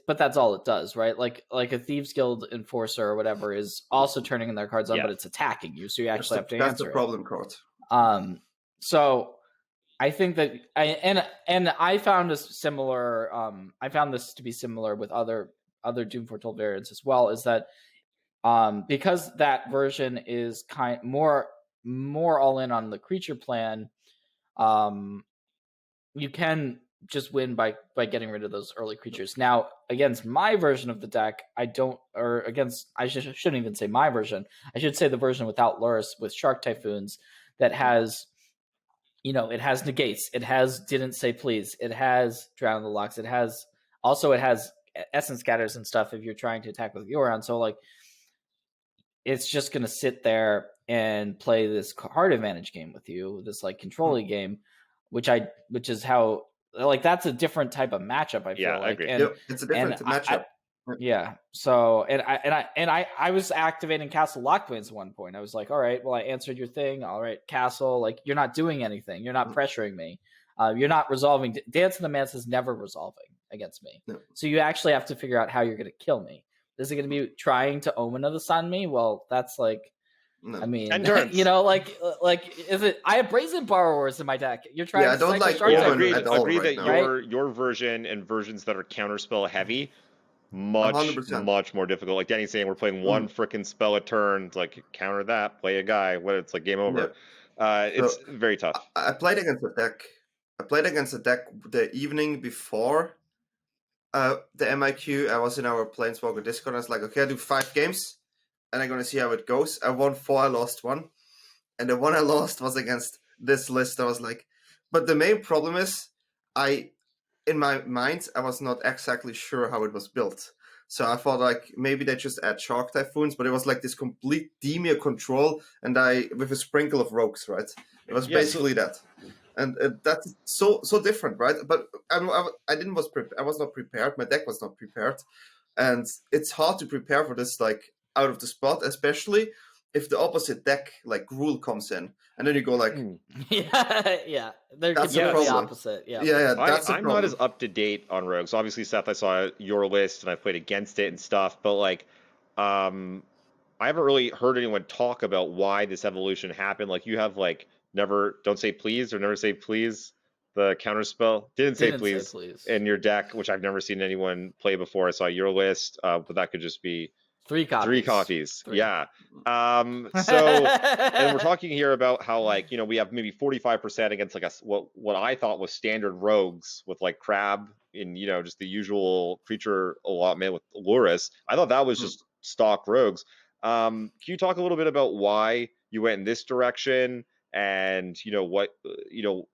but that's all it does, right? Like a Thieves Guild Enforcer or whatever is also turning in their cards on, but it's attacking you, so you actually have to answer. That's the problem card. So I think that I found this similar. I found this to be similar with other Doom Foretold variants as well. Is that because that version is more all in on the creature plan, you can just win by getting rid of those early creatures. Now, against my version of the deck, I shouldn't even say my version. I should say the version without Lurrus with Shark Typhoons that has, it has negates. It has Didn't Say Please. It has Drown the Locks. It has Also, it has essence scatters and stuff if you're trying to attack with Yorion. So like, it's just gonna sit there and play this card advantage game with you, this like controlling game, which is how like that's a different type of matchup. I feel I like, agree. and it's a different matchup. yeah. So I was activating Castle Lockbins at one point. I was like, all right, well, I answered your thing. All right, Castle, like you're not doing anything. You're not pressuring me. You're not resolving. Dance of the Mance is never resolving against me. No. So you actually have to figure out how you're going to kill me. Is it going to be trying to Omen of the Sun me? Well, that's like, No. I mean, 10 turns. you know, like is it? I have Brazen Borrowers in my deck. You're trying. Yeah, I to don't like Shark Omen Typhoon. at all Agree right that now. your version and versions that are counterspell heavy, much 100%. more difficult. Like Danny's saying, we're playing one freaking spell a turn. It's like counter that, play a guy. What it's like game over. It's very tough. I played against a deck. The evening before the MIQ. I was in our Planeswalker Discord. I was like, okay, I do 5 games, and I'm gonna see how it goes. I won 4, I lost 1, and the one I lost was against this list. I was like, but the main problem is, in my mind, I was not exactly sure how it was built. So I thought like maybe they just add Shark Typhoons, but it was like this complete Demir control, and with a sprinkle of rogues, right? It was basically that, and that's so different, right? But I was not prepared. My deck was not prepared, and it's hard to prepare for this like out of the spot, especially if the opposite deck like Gruul comes in, and then you go like, yeah, they're that's completely a problem. opposite. Yeah, that's a I'm problem. not as up to date on rogues. Obviously, Seth, I saw your list and I played against it and stuff, but like, I haven't really heard anyone talk about why this evolution happened. Like, you have like don't say please or never say please. The counterspell didn't say please in your deck, which I've never seen anyone play before. I saw your list, but that could just be 3 copies. 3 copies. 3. Yeah. So, and we're talking here about how like, you know, we have maybe 45% against like what I thought was standard rogues with like Crab and, you know, just the usual creature allotment with Lurus. I thought that was just stock rogues. Can you talk a little bit about why you went in this direction and, you know, what, you know,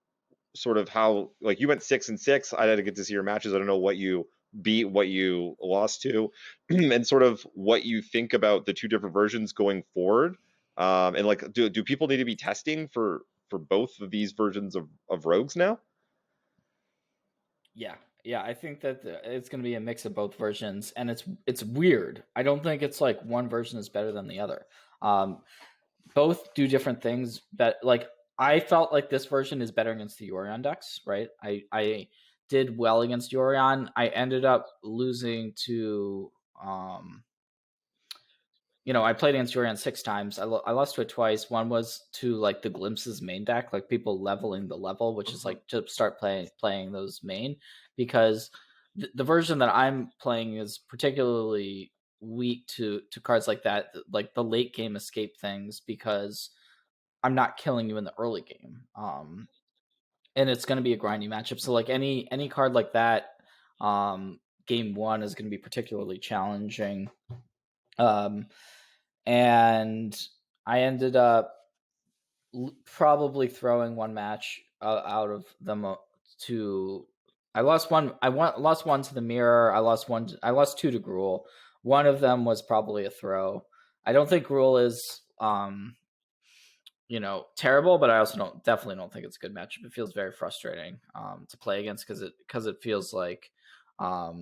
sort of how like you went 6-6. I had to get to see your matches. I don't know what you beat, what you lost to, and sort of what you think about the 2 different versions going forward. And like, do people need to be testing for both of these versions of rogues now? Yeah, I think that it's going to be a mix of both versions, and it's weird. I don't think it's like one version is better than the other. Both do different things. But like, I felt like this version is better against the Yorion decks, right? I did well against Yorion. I ended up losing to you know, I played against Yorion 6 times. I lost to it twice. One was to like the Glimpses main deck, like people leveling the level, which is like to start playing those main, because the version that I'm playing is particularly weak to cards like that, like the late game escape things, because I'm not killing you in the early game. And it's going to be a grindy matchup. So like any card like that, game 1 is going to be particularly challenging. And I ended up probably throwing one match out of them to. I lost one. Lost one to the mirror. I lost 2 to Gruul. One of them was probably a throw. I don't think Gruul is, you know, terrible, but I also definitely don't think it's a good matchup. It feels very frustrating to play against because it feels like a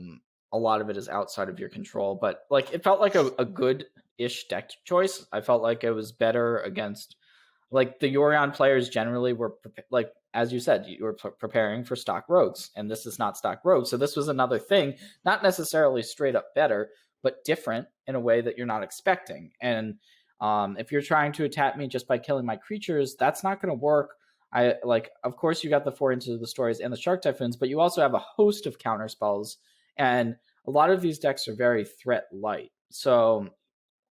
lot of it is outside of your control. But like, it felt like a good-ish deck choice. I felt like it was better against, like, the Yorion players generally were like, as you said, you were preparing for stock rogues, and this is not stock rogues. So this was another thing, not necessarily straight up better, but different in a way that you're not expecting. And if you're trying to attack me just by killing my creatures, that's not going to work. Of course, you got the 4 Into the Stories and the Shark Typhoons, but you also have a host of counter spells, and a lot of these decks are very threat light. So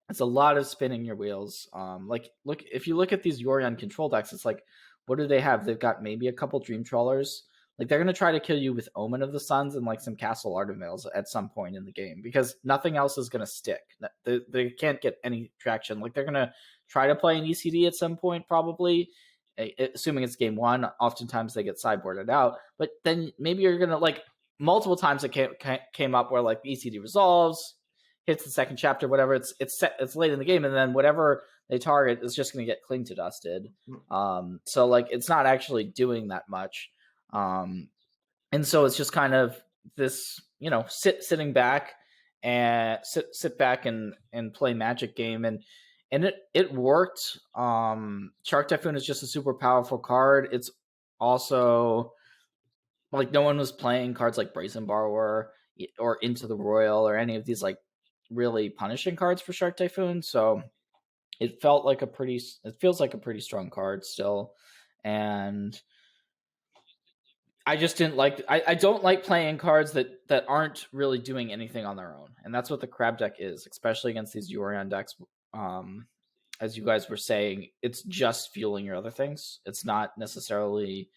it's a lot of spinning your wheels. If you look at these Yorion control decks, it's like, what do they have? They've got maybe a couple Dream Trawlers. Like, they're going to try to kill you with Omen of the Suns and like some Castle Artemils at some point in the game, because nothing else is going to stick. They can't get any traction. Like, they're going to try to play an ECD at some point, probably, assuming it's game 1. Oftentimes they get sideboarded out, but then maybe you're going to like multiple times it came up where like ECD resolves, hits the second chapter, whatever. It's late in the game, and then whatever they target is just going to get cling to dusted. So like it's not actually doing that much, and so it's just kind of this, sitting back and sit back and play Magic game, and it worked. Shark Typhoon is just a super powerful card. It's also like no one was playing cards like Brazen Borrower or Into the Royal or any of these like really punishing cards for Shark Typhoon. So it feels like a pretty strong card still. And I just didn't like. I don't like playing cards that aren't really doing anything on their own, and that's what the Crab deck is, especially against these Yorion decks. As you guys were saying, it's just fueling your other things. It's not necessarily,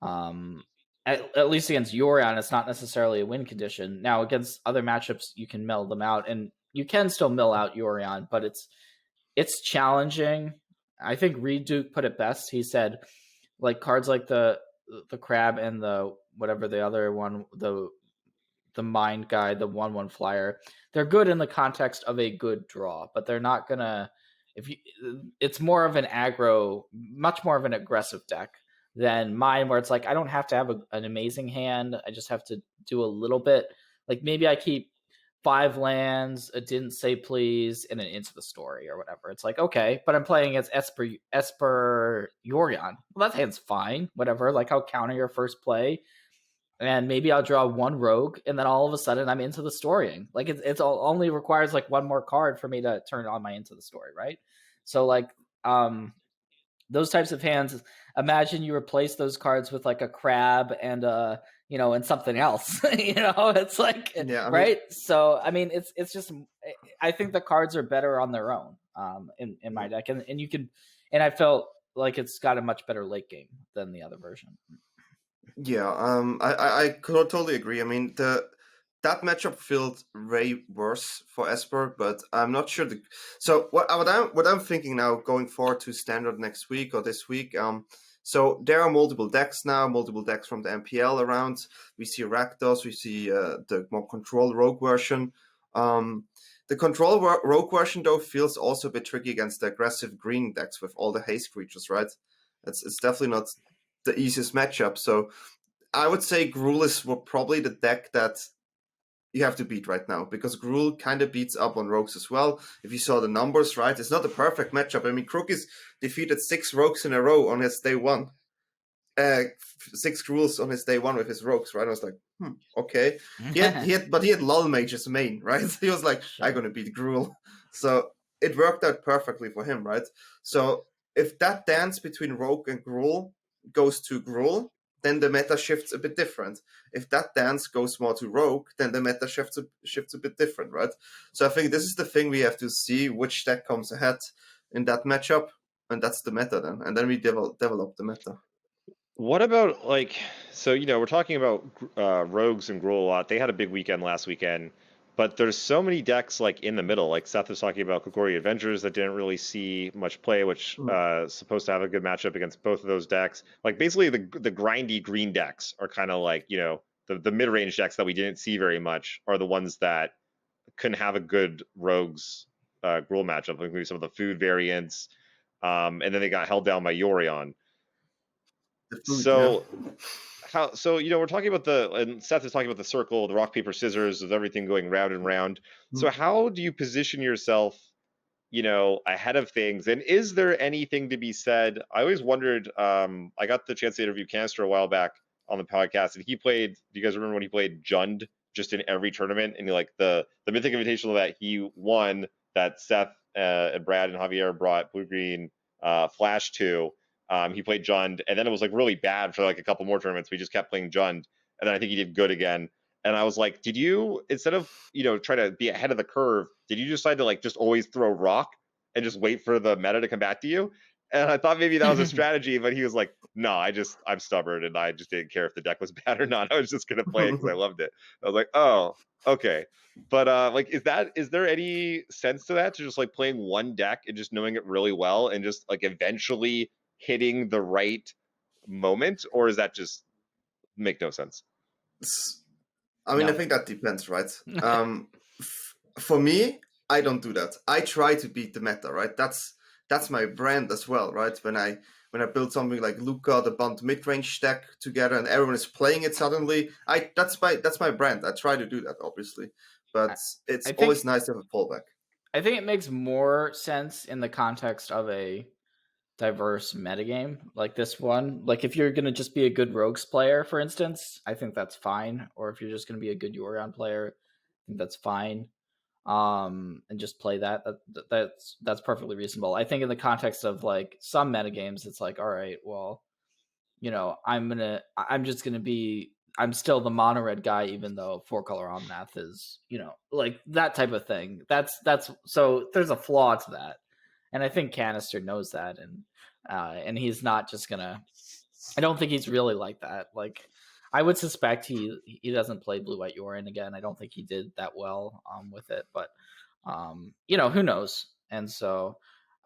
at least against Yorion, it's not necessarily a win condition. Now against other matchups, you can mill them out, and you can still mill out Yorion, but it's challenging. I think Reed Duke put it best. He said, like cards like the crab and the whatever the other one, the mind guy, the 1/1 flyer, they're good in the context of a good draw, but they're not gonna. It's more of an aggro, much more of an aggressive deck than mine, where it's like I don't have to have an amazing hand. I just have to do a little bit. Like maybe I keep 5 lands, a Didn't Say Please, and an Into the Story or whatever. It's like, okay, but I'm playing as Esper Yorion. Well, that hand's fine, whatever. Like I'll counter your first play, and maybe I'll draw 1 rogue, and then all of a sudden I'm Into the Storying. Like it's only requires like 1 more card for me to turn on my Into the Story, right? So like those types of hands, imagine you replace those cards with like a crab and and something else. It's like, Yeah, right? So I mean it's just, I think the cards are better on their own in my deck, and you can, and I felt like it's got a much better late game than the other version. Yeah, I could totally agree. I mean, that matchup felt way worse for Esper, but I'm not sure. So what I'm thinking now, going forward to Standard next week or this week, so there are multiple decks now, multiple decks from the MPL around. We see Rakdos, we see the more control rogue version. The control rogue version though feels also a bit tricky against the aggressive green decks with all the haste creatures, right? It's definitely not the easiest matchup. So I would say Gruul is probably the deck that you have to beat right now, because Gruul kind of beats up on rogues as well. If you saw the numbers, right, it's not a perfect matchup. I mean, Crook's defeated 6 rogues in a row on his day 1. 6 Gruuls on his day 1 with his rogues, right? I was like, okay. But he had Lull Mage's main, right? He was like, I'm gonna beat Gruul. So it worked out perfectly for him, right? So if that dance between Rogue and Gruul goes to Gruul, then the meta shifts a bit different. If that dance goes more to Rogue, then the meta shifts a bit different, right? So I think this is the thing we have to see, which deck comes ahead in that matchup, and that's the meta then. And then we develop the meta. What about so we're talking about rogues and Gruul a lot. They had a big weekend last weekend, but there's so many decks like in the middle. Like Seth was talking about Kokori Avengers that didn't really see much play, which is supposed to have a good matchup against both of those decks. Like basically the grindy green decks are kind of like the mid range decks that we didn't see very much are the ones that can have a good rogues Gruul matchup, like maybe some of the food variants, and then they got held down by Yorion. So we're talking about and Seth is talking about the circle, the rock paper scissors, of everything going round and round. So how do you position yourself ahead of things, and is there anything to be said? I always wondered, I got the chance to interview Canister a while back on the podcast, and he played, do you guys remember when he played Jund just in every tournament, and like the Mythic Invitational that he won, that Seth and Brad and Javier brought Blue Green Flash to, he played Jund, and then it was like really bad for like a couple more tournaments. We just kept playing Jund, and then I think he did good again. And I was like, did you, instead of try to be ahead of the curve, did you decide to like just always throw rock and just wait for the meta to come back to you? And I thought maybe that was a strategy, but he was like, no, I'm stubborn, and I just didn't care if the deck was bad or not. I was just gonna play it because I loved it. I was like, oh, okay. But is there any sense to that, to just like playing one deck and just knowing it really well and just like eventually hitting the right moment, or is that just make no sense? I mean, I No. think that depends, right? For me, I don't do that. I try to beat the meta, right? That's my brand as well, right? When I build something like Luca, the Bond mid-range deck together, and everyone is playing it suddenly, that's my brand. I try to do that, obviously, but it's I think always nice to have a fallback. I think it makes more sense in the context of a diverse metagame like this one. Like if you're gonna just be a good rogues player, for instance, I think that's fine. Or if you're just gonna be a good Yorion player, I think that's fine. And just play that's perfectly reasonable. I think in the context of like some metagames, it's like, all right, well, I'm still the mono red guy, even though 4-color Omnath is, like that type of thing. That's so there's a flaw to that, and I think Canister knows that, and he's not just gonna. I don't think he's really like that. Like, I would suspect he doesn't play Blue White Yorin again. I don't think he did that well with it, but who knows? And so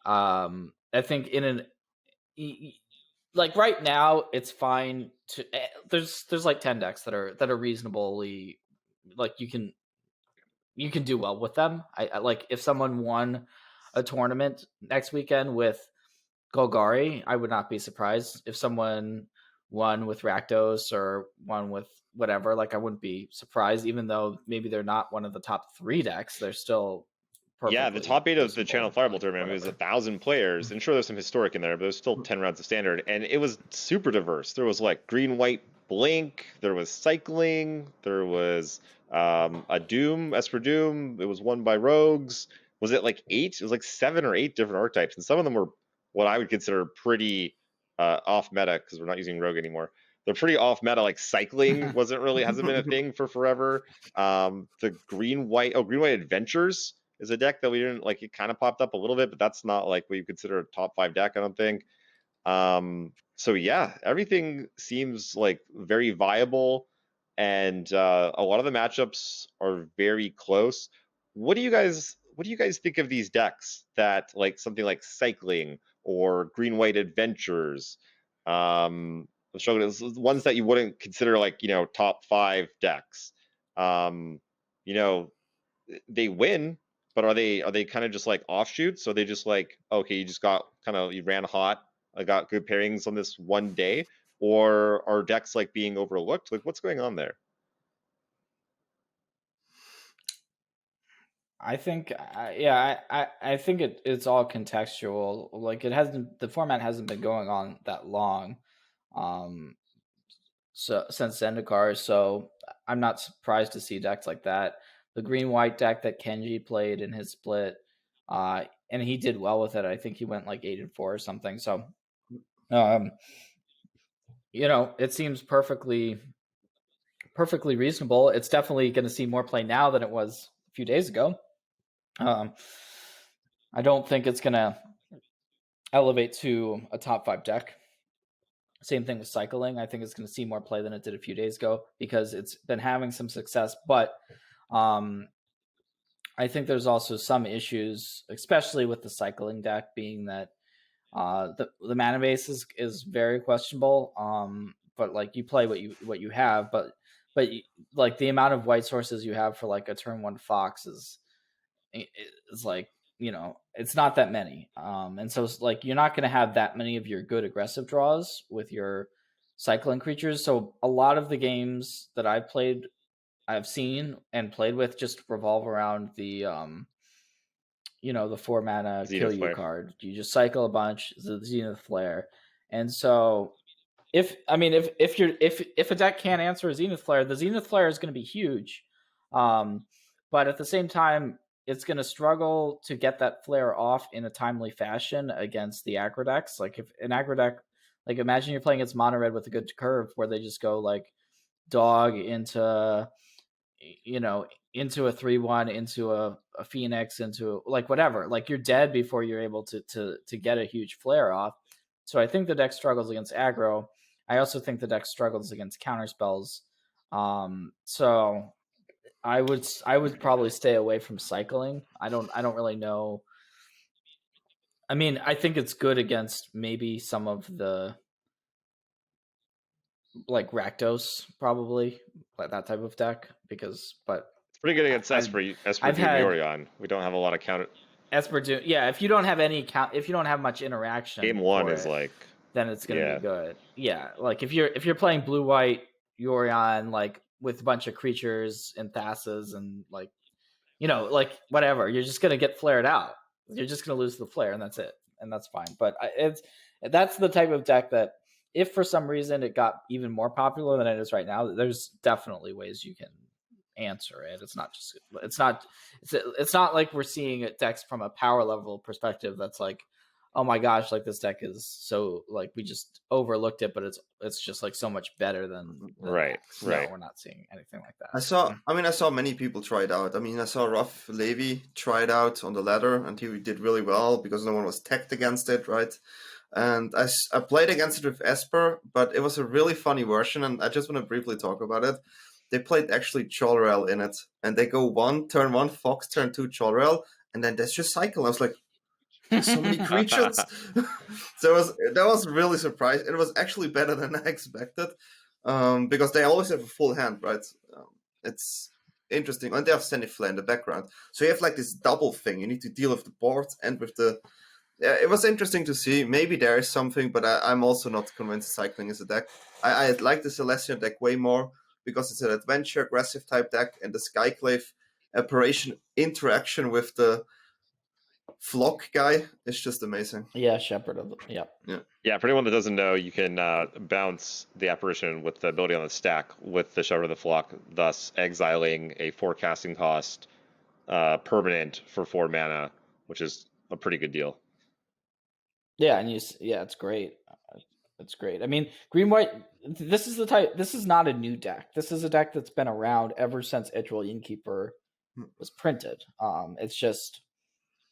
I think like right now it's fine to there's like 10 decks that are reasonably, like you can do well with them. I like if someone won a tournament next weekend with Golgari, I would not be surprised. If someone won with Rakdos or won with whatever, like I wouldn't be surprised, even though maybe they're not one of the top 3 decks. They're still Yeah, the perfectly top 8 of the Channel reasonable. Fireball Like, tournament, it was whatever. 1,000 players, and sure there's some historic in there, but there's still 10 rounds of standard, and it was super diverse. There was like green, white, blink. There was cycling. There was a Doom, Esper Doom. It was won by rogues. Was it like 8? It was like 7 or 8 different archetypes, and some of them were what I would consider pretty off meta because we're not using rogue anymore. They're pretty off meta. Like cycling hasn't been a thing for forever. The green white adventures is a deck that we didn't like. It kind of popped up a little bit, but that's not like what you consider a top 5 deck, I don't think. So yeah, everything seems like very viable, and a lot of the matchups are very close. What do you guys think of these decks that like something like cycling or green white adventures? I'm struggling. Ones that you wouldn't consider like top 5 decks. Um, you know, they win, but are they kind of just like offshoots? So they just like, okay, you ran hot, I got good pairings on this one day, or are decks like being overlooked? Like what's going on there? I think, I think it's all contextual. Like the format hasn't been going on that long, um, so since Zendikar. So I'm not surprised to see decks like that. The green white deck that Kenji played in his split, and he did well with it. I think he went like 8-4 or something. So, um, it seems perfectly reasonable. It's definitely going to see more play now than it was a few days ago. I don't think it's going to elevate to a top 5 deck. Same thing with cycling. I think it's going to see more play than it did a few days ago because it's been having some success. But I think there's also some issues, especially with the cycling deck, being that the mana base is very questionable. But like you play what you have, but like the amount of white sources you have for like a turn 1 Fox is like, it's not that many, and so it's like you're not going to have that many of your good aggressive draws with your cycling creatures. So a lot of the games that I've seen and played with just revolve around the 4 mana kill Zenith you Flare. card. You just cycle a bunch, the Zenith Flare. And so if a deck can't answer a Zenith Flare, the Zenith Flare is going to be huge. But at the same time, it's going to struggle to get that flare off in a timely fashion against the aggro decks. Like if an aggro deck, like imagine you're playing against mono red with a good curve where they just go like dog into a 3/1, into a Phoenix, into like whatever. Like you're dead before you're able to get a huge flare off. So I think the deck struggles against aggro. I also think the deck struggles against counter spells. So I would probably stay away from cycling. I don't really know. I mean, I think it's good against maybe some of the like Rakdos, probably like that type of deck, but It's pretty good against Esper. I've Doom had Yorion. We don't have a lot of counter. Esper Doom. Yeah, if you don't have any count, if you don't have much interaction, Game one for is it, like, then it's gonna yeah. be good. Yeah, like if you're playing blue white Yorion like with a bunch of creatures and Thasses and like like whatever, you're just gonna get flared out. You're just gonna lose the flare, and that's it, and that's fine. But that's the type of deck that if for some reason it got even more popular than it is right now, there's definitely ways you can answer it. It's not like we're seeing decks from a power level perspective that's like, oh my gosh, like this deck is so like we just overlooked it, but it's just like so much better than Right, X. right. No, we're not seeing anything like that. I saw many people try it out. I mean, I saw Ruff Levy try it out on the ladder, and he did really well because no one was teched against it, right? And I played against it with Esper, but it was a really funny version, and I just want to briefly talk about it. They played actually Cholrel in it, and they go turn one Fox, turn two Cholrel, and then there's just cycle. I was like, so many creatures. So that was really surprising. It was actually better than I expected, because they always have a full hand, right? It's interesting, and they have Zenithflare in the background, so you have like this double thing. You need to deal with the board and with the. Yeah, it was interesting to see. Maybe there is something, but I'm also not convinced cycling is a deck. I like the Celestia deck way more because it's an adventure aggressive type deck, and the Skyclave operation interaction with the Flock guy is just amazing. Yeah, Shepherd of the Yeah, for anyone that doesn't know, you can bounce the apparition with the ability on the stack with the Shepherd of the Flock, thus exiling a forecasting cost permanent for 4 mana, which is a pretty good deal. Yeah, and it's great. It's great. I mean, green white. This is the type. This is not a new deck. This is a deck that's been around ever since Itrel Innkeeper was printed. It's just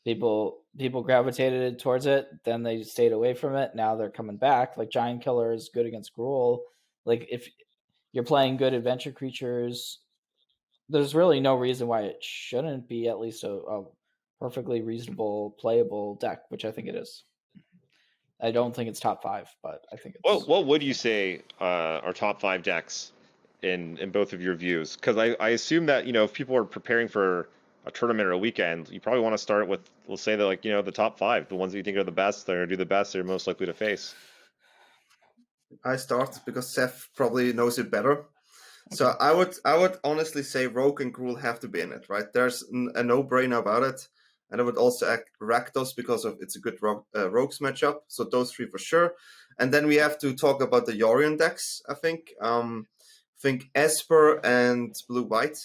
people gravitated towards it, then they stayed away from it. Now they're coming back. Like Giant Killer is good against Gruul. Like if you're playing good adventure creatures, there's really no reason why it shouldn't be at least a perfectly reasonable playable deck, which I think it is. I don't think it's top 5, but I think it's. What would you say are top 5 decks in both of your views? Because I assume that if people are preparing for a tournament or a weekend, you probably want to start with, we'll say that the top 5, the ones that you think are the best, they're going to do the best, they're most likely to face. I start because Seth probably knows it better. Okay. So I would honestly say Rogue and Gruul have to be in it, right? There's a no-brainer about it. And I would also add Rakdos because it's a good Rogues matchup. So those 3 for sure. And then we have to talk about the Yorion decks, I think. I think Esper and Blue-White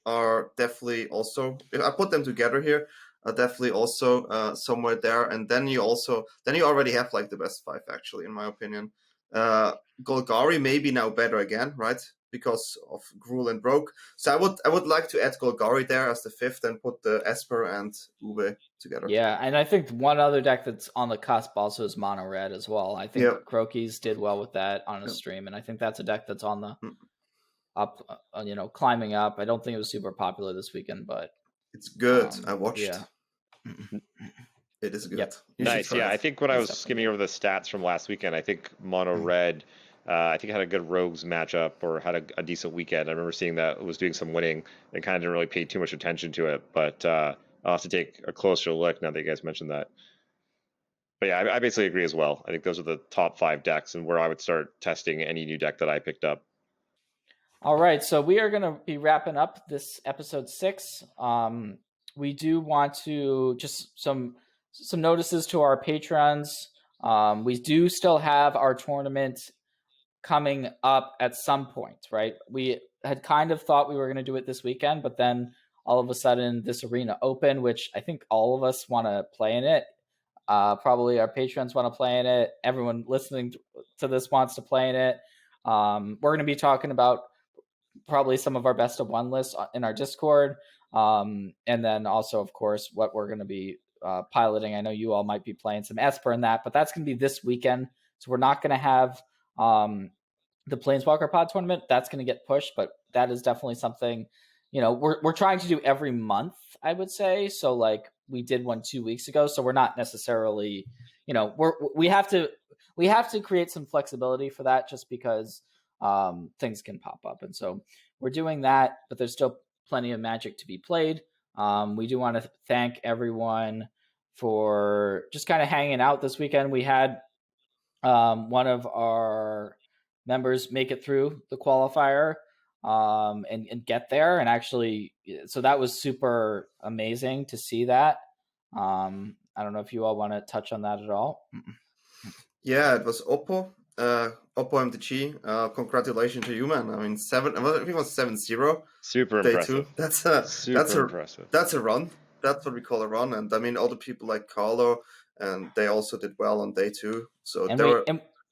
are definitely also, if I put them together here, are definitely also somewhere there. And then you already have like the best 5, actually, in my opinion. Golgari may be now better again, right? Because of Gruul and Rogue. So I would like to add Golgari there as the 5th and put the Esper and Uwe together. Yeah, and I think one other deck that's on the cusp also is Mono Red as well. I think Crokies did well with that on a stream, and I think that's a deck that's on the up, climbing up. I don't think it was super popular this weekend, but it's good. I watched. Yeah. It is good. Yep. Nice. Yeah, I think when I was skimming over the stats from last weekend, I think Mono Red, I think had a good Rogues matchup or had a decent weekend. I remember seeing that it was doing some winning and kind of didn't really pay too much attention to it. But I'll have to take a closer look now that you guys mentioned that. But yeah, I basically agree as well. I think those are the top 5 decks and where I would start testing any new deck that I picked up. All right, so we are going to be wrapping up this episode 6. We do want to just some notices to our patrons. We do still have our tournament coming up at some point, right? We had kind of thought we were going to do it this weekend, but then all of a sudden this arena opened, which I think all of us want to play in it. Probably our patrons want to play in it. Everyone listening to this wants to play in it. We're going to be talking about probably some of our best of 1 lists in our Discord. And then also, of course, what we're going to be piloting. I know you all might be playing some Esper in that, but that's going to be this weekend. So we're not going to have the Planeswalker Pod tournament. That's going to get pushed, but that is definitely something, we're trying to do every month, I would say. So like we did one 2 weeks ago. So we're not necessarily, we have to create some flexibility for that just because things can pop up. And so we're doing that, but there's still plenty of Magic to be played. We do want to thank everyone for just kind of hanging out this weekend. We had one of our members make it through the qualifier and get there, and actually, so that was super amazing to see that. I don't know if you all want to touch on that at all. Yeah, it was Oppo. Oppo MTG. Congratulations to you, man. I mean, I think it was 7-0. Super Day impressive. 2. That's Impressive. that's a run. That's what we call a run. And I mean, other people like Carlo, and they also did well on day 2. So And there were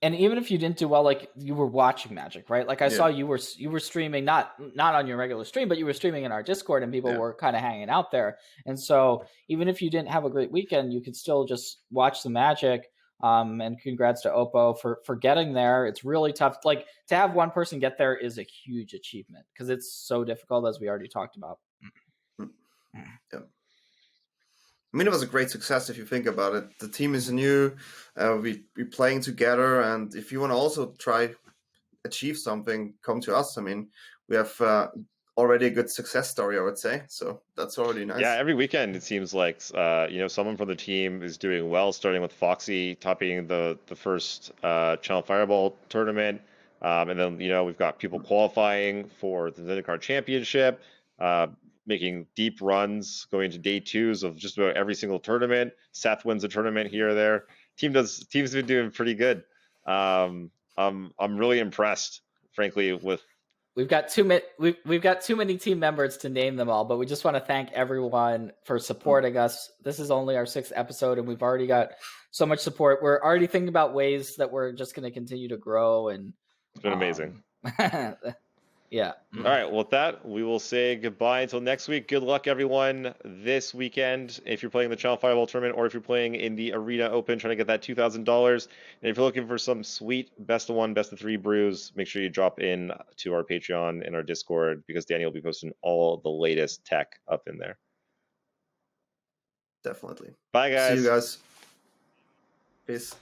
and even if you didn't do well, like you were watching Magic, right? Like I saw you were streaming, not on your regular stream, but you were streaming in our Discord, and people were kind of hanging out there. And so even if you didn't have a great weekend, you could still just watch the Magic. And congrats to Oppo for getting there. It's really tough. Like to have one person get there is a huge achievement because it's so difficult, as we already talked about. Yeah. I mean, it was a great success if you think about it. The team is new. We playing together, and if you want to also try achieve something, come to us. I mean, we have already a good success story, I would say. So that's already nice. Yeah, every weekend it seems like someone from the team is doing well. Starting with Foxy topping the first Channel Fireball tournament, and then we've got people qualifying for the Zendikar Championship. Making deep runs, going to day 2s of just about every single tournament. Seth wins a tournament here or there. Team's been doing pretty good. I'm really impressed, frankly, with. We've got too many team members to name them all, but we just want to thank everyone for supporting us. This is only our 6th episode, and we've already got so much support. We're already thinking about ways that we're just going to continue to grow, and it's been amazing. Yeah. All right. Well, with that, we will say goodbye until next week. Good luck, everyone, this weekend. If you're playing the Channel Fireball tournament or if you're playing in the Arena Open, trying to get that $2,000. And if you're looking for some sweet best of 1, best of 3 brews, make sure you drop in to our Patreon and our Discord because Danny will be posting all the latest tech up in there. Definitely. Bye, guys. See you guys. Peace.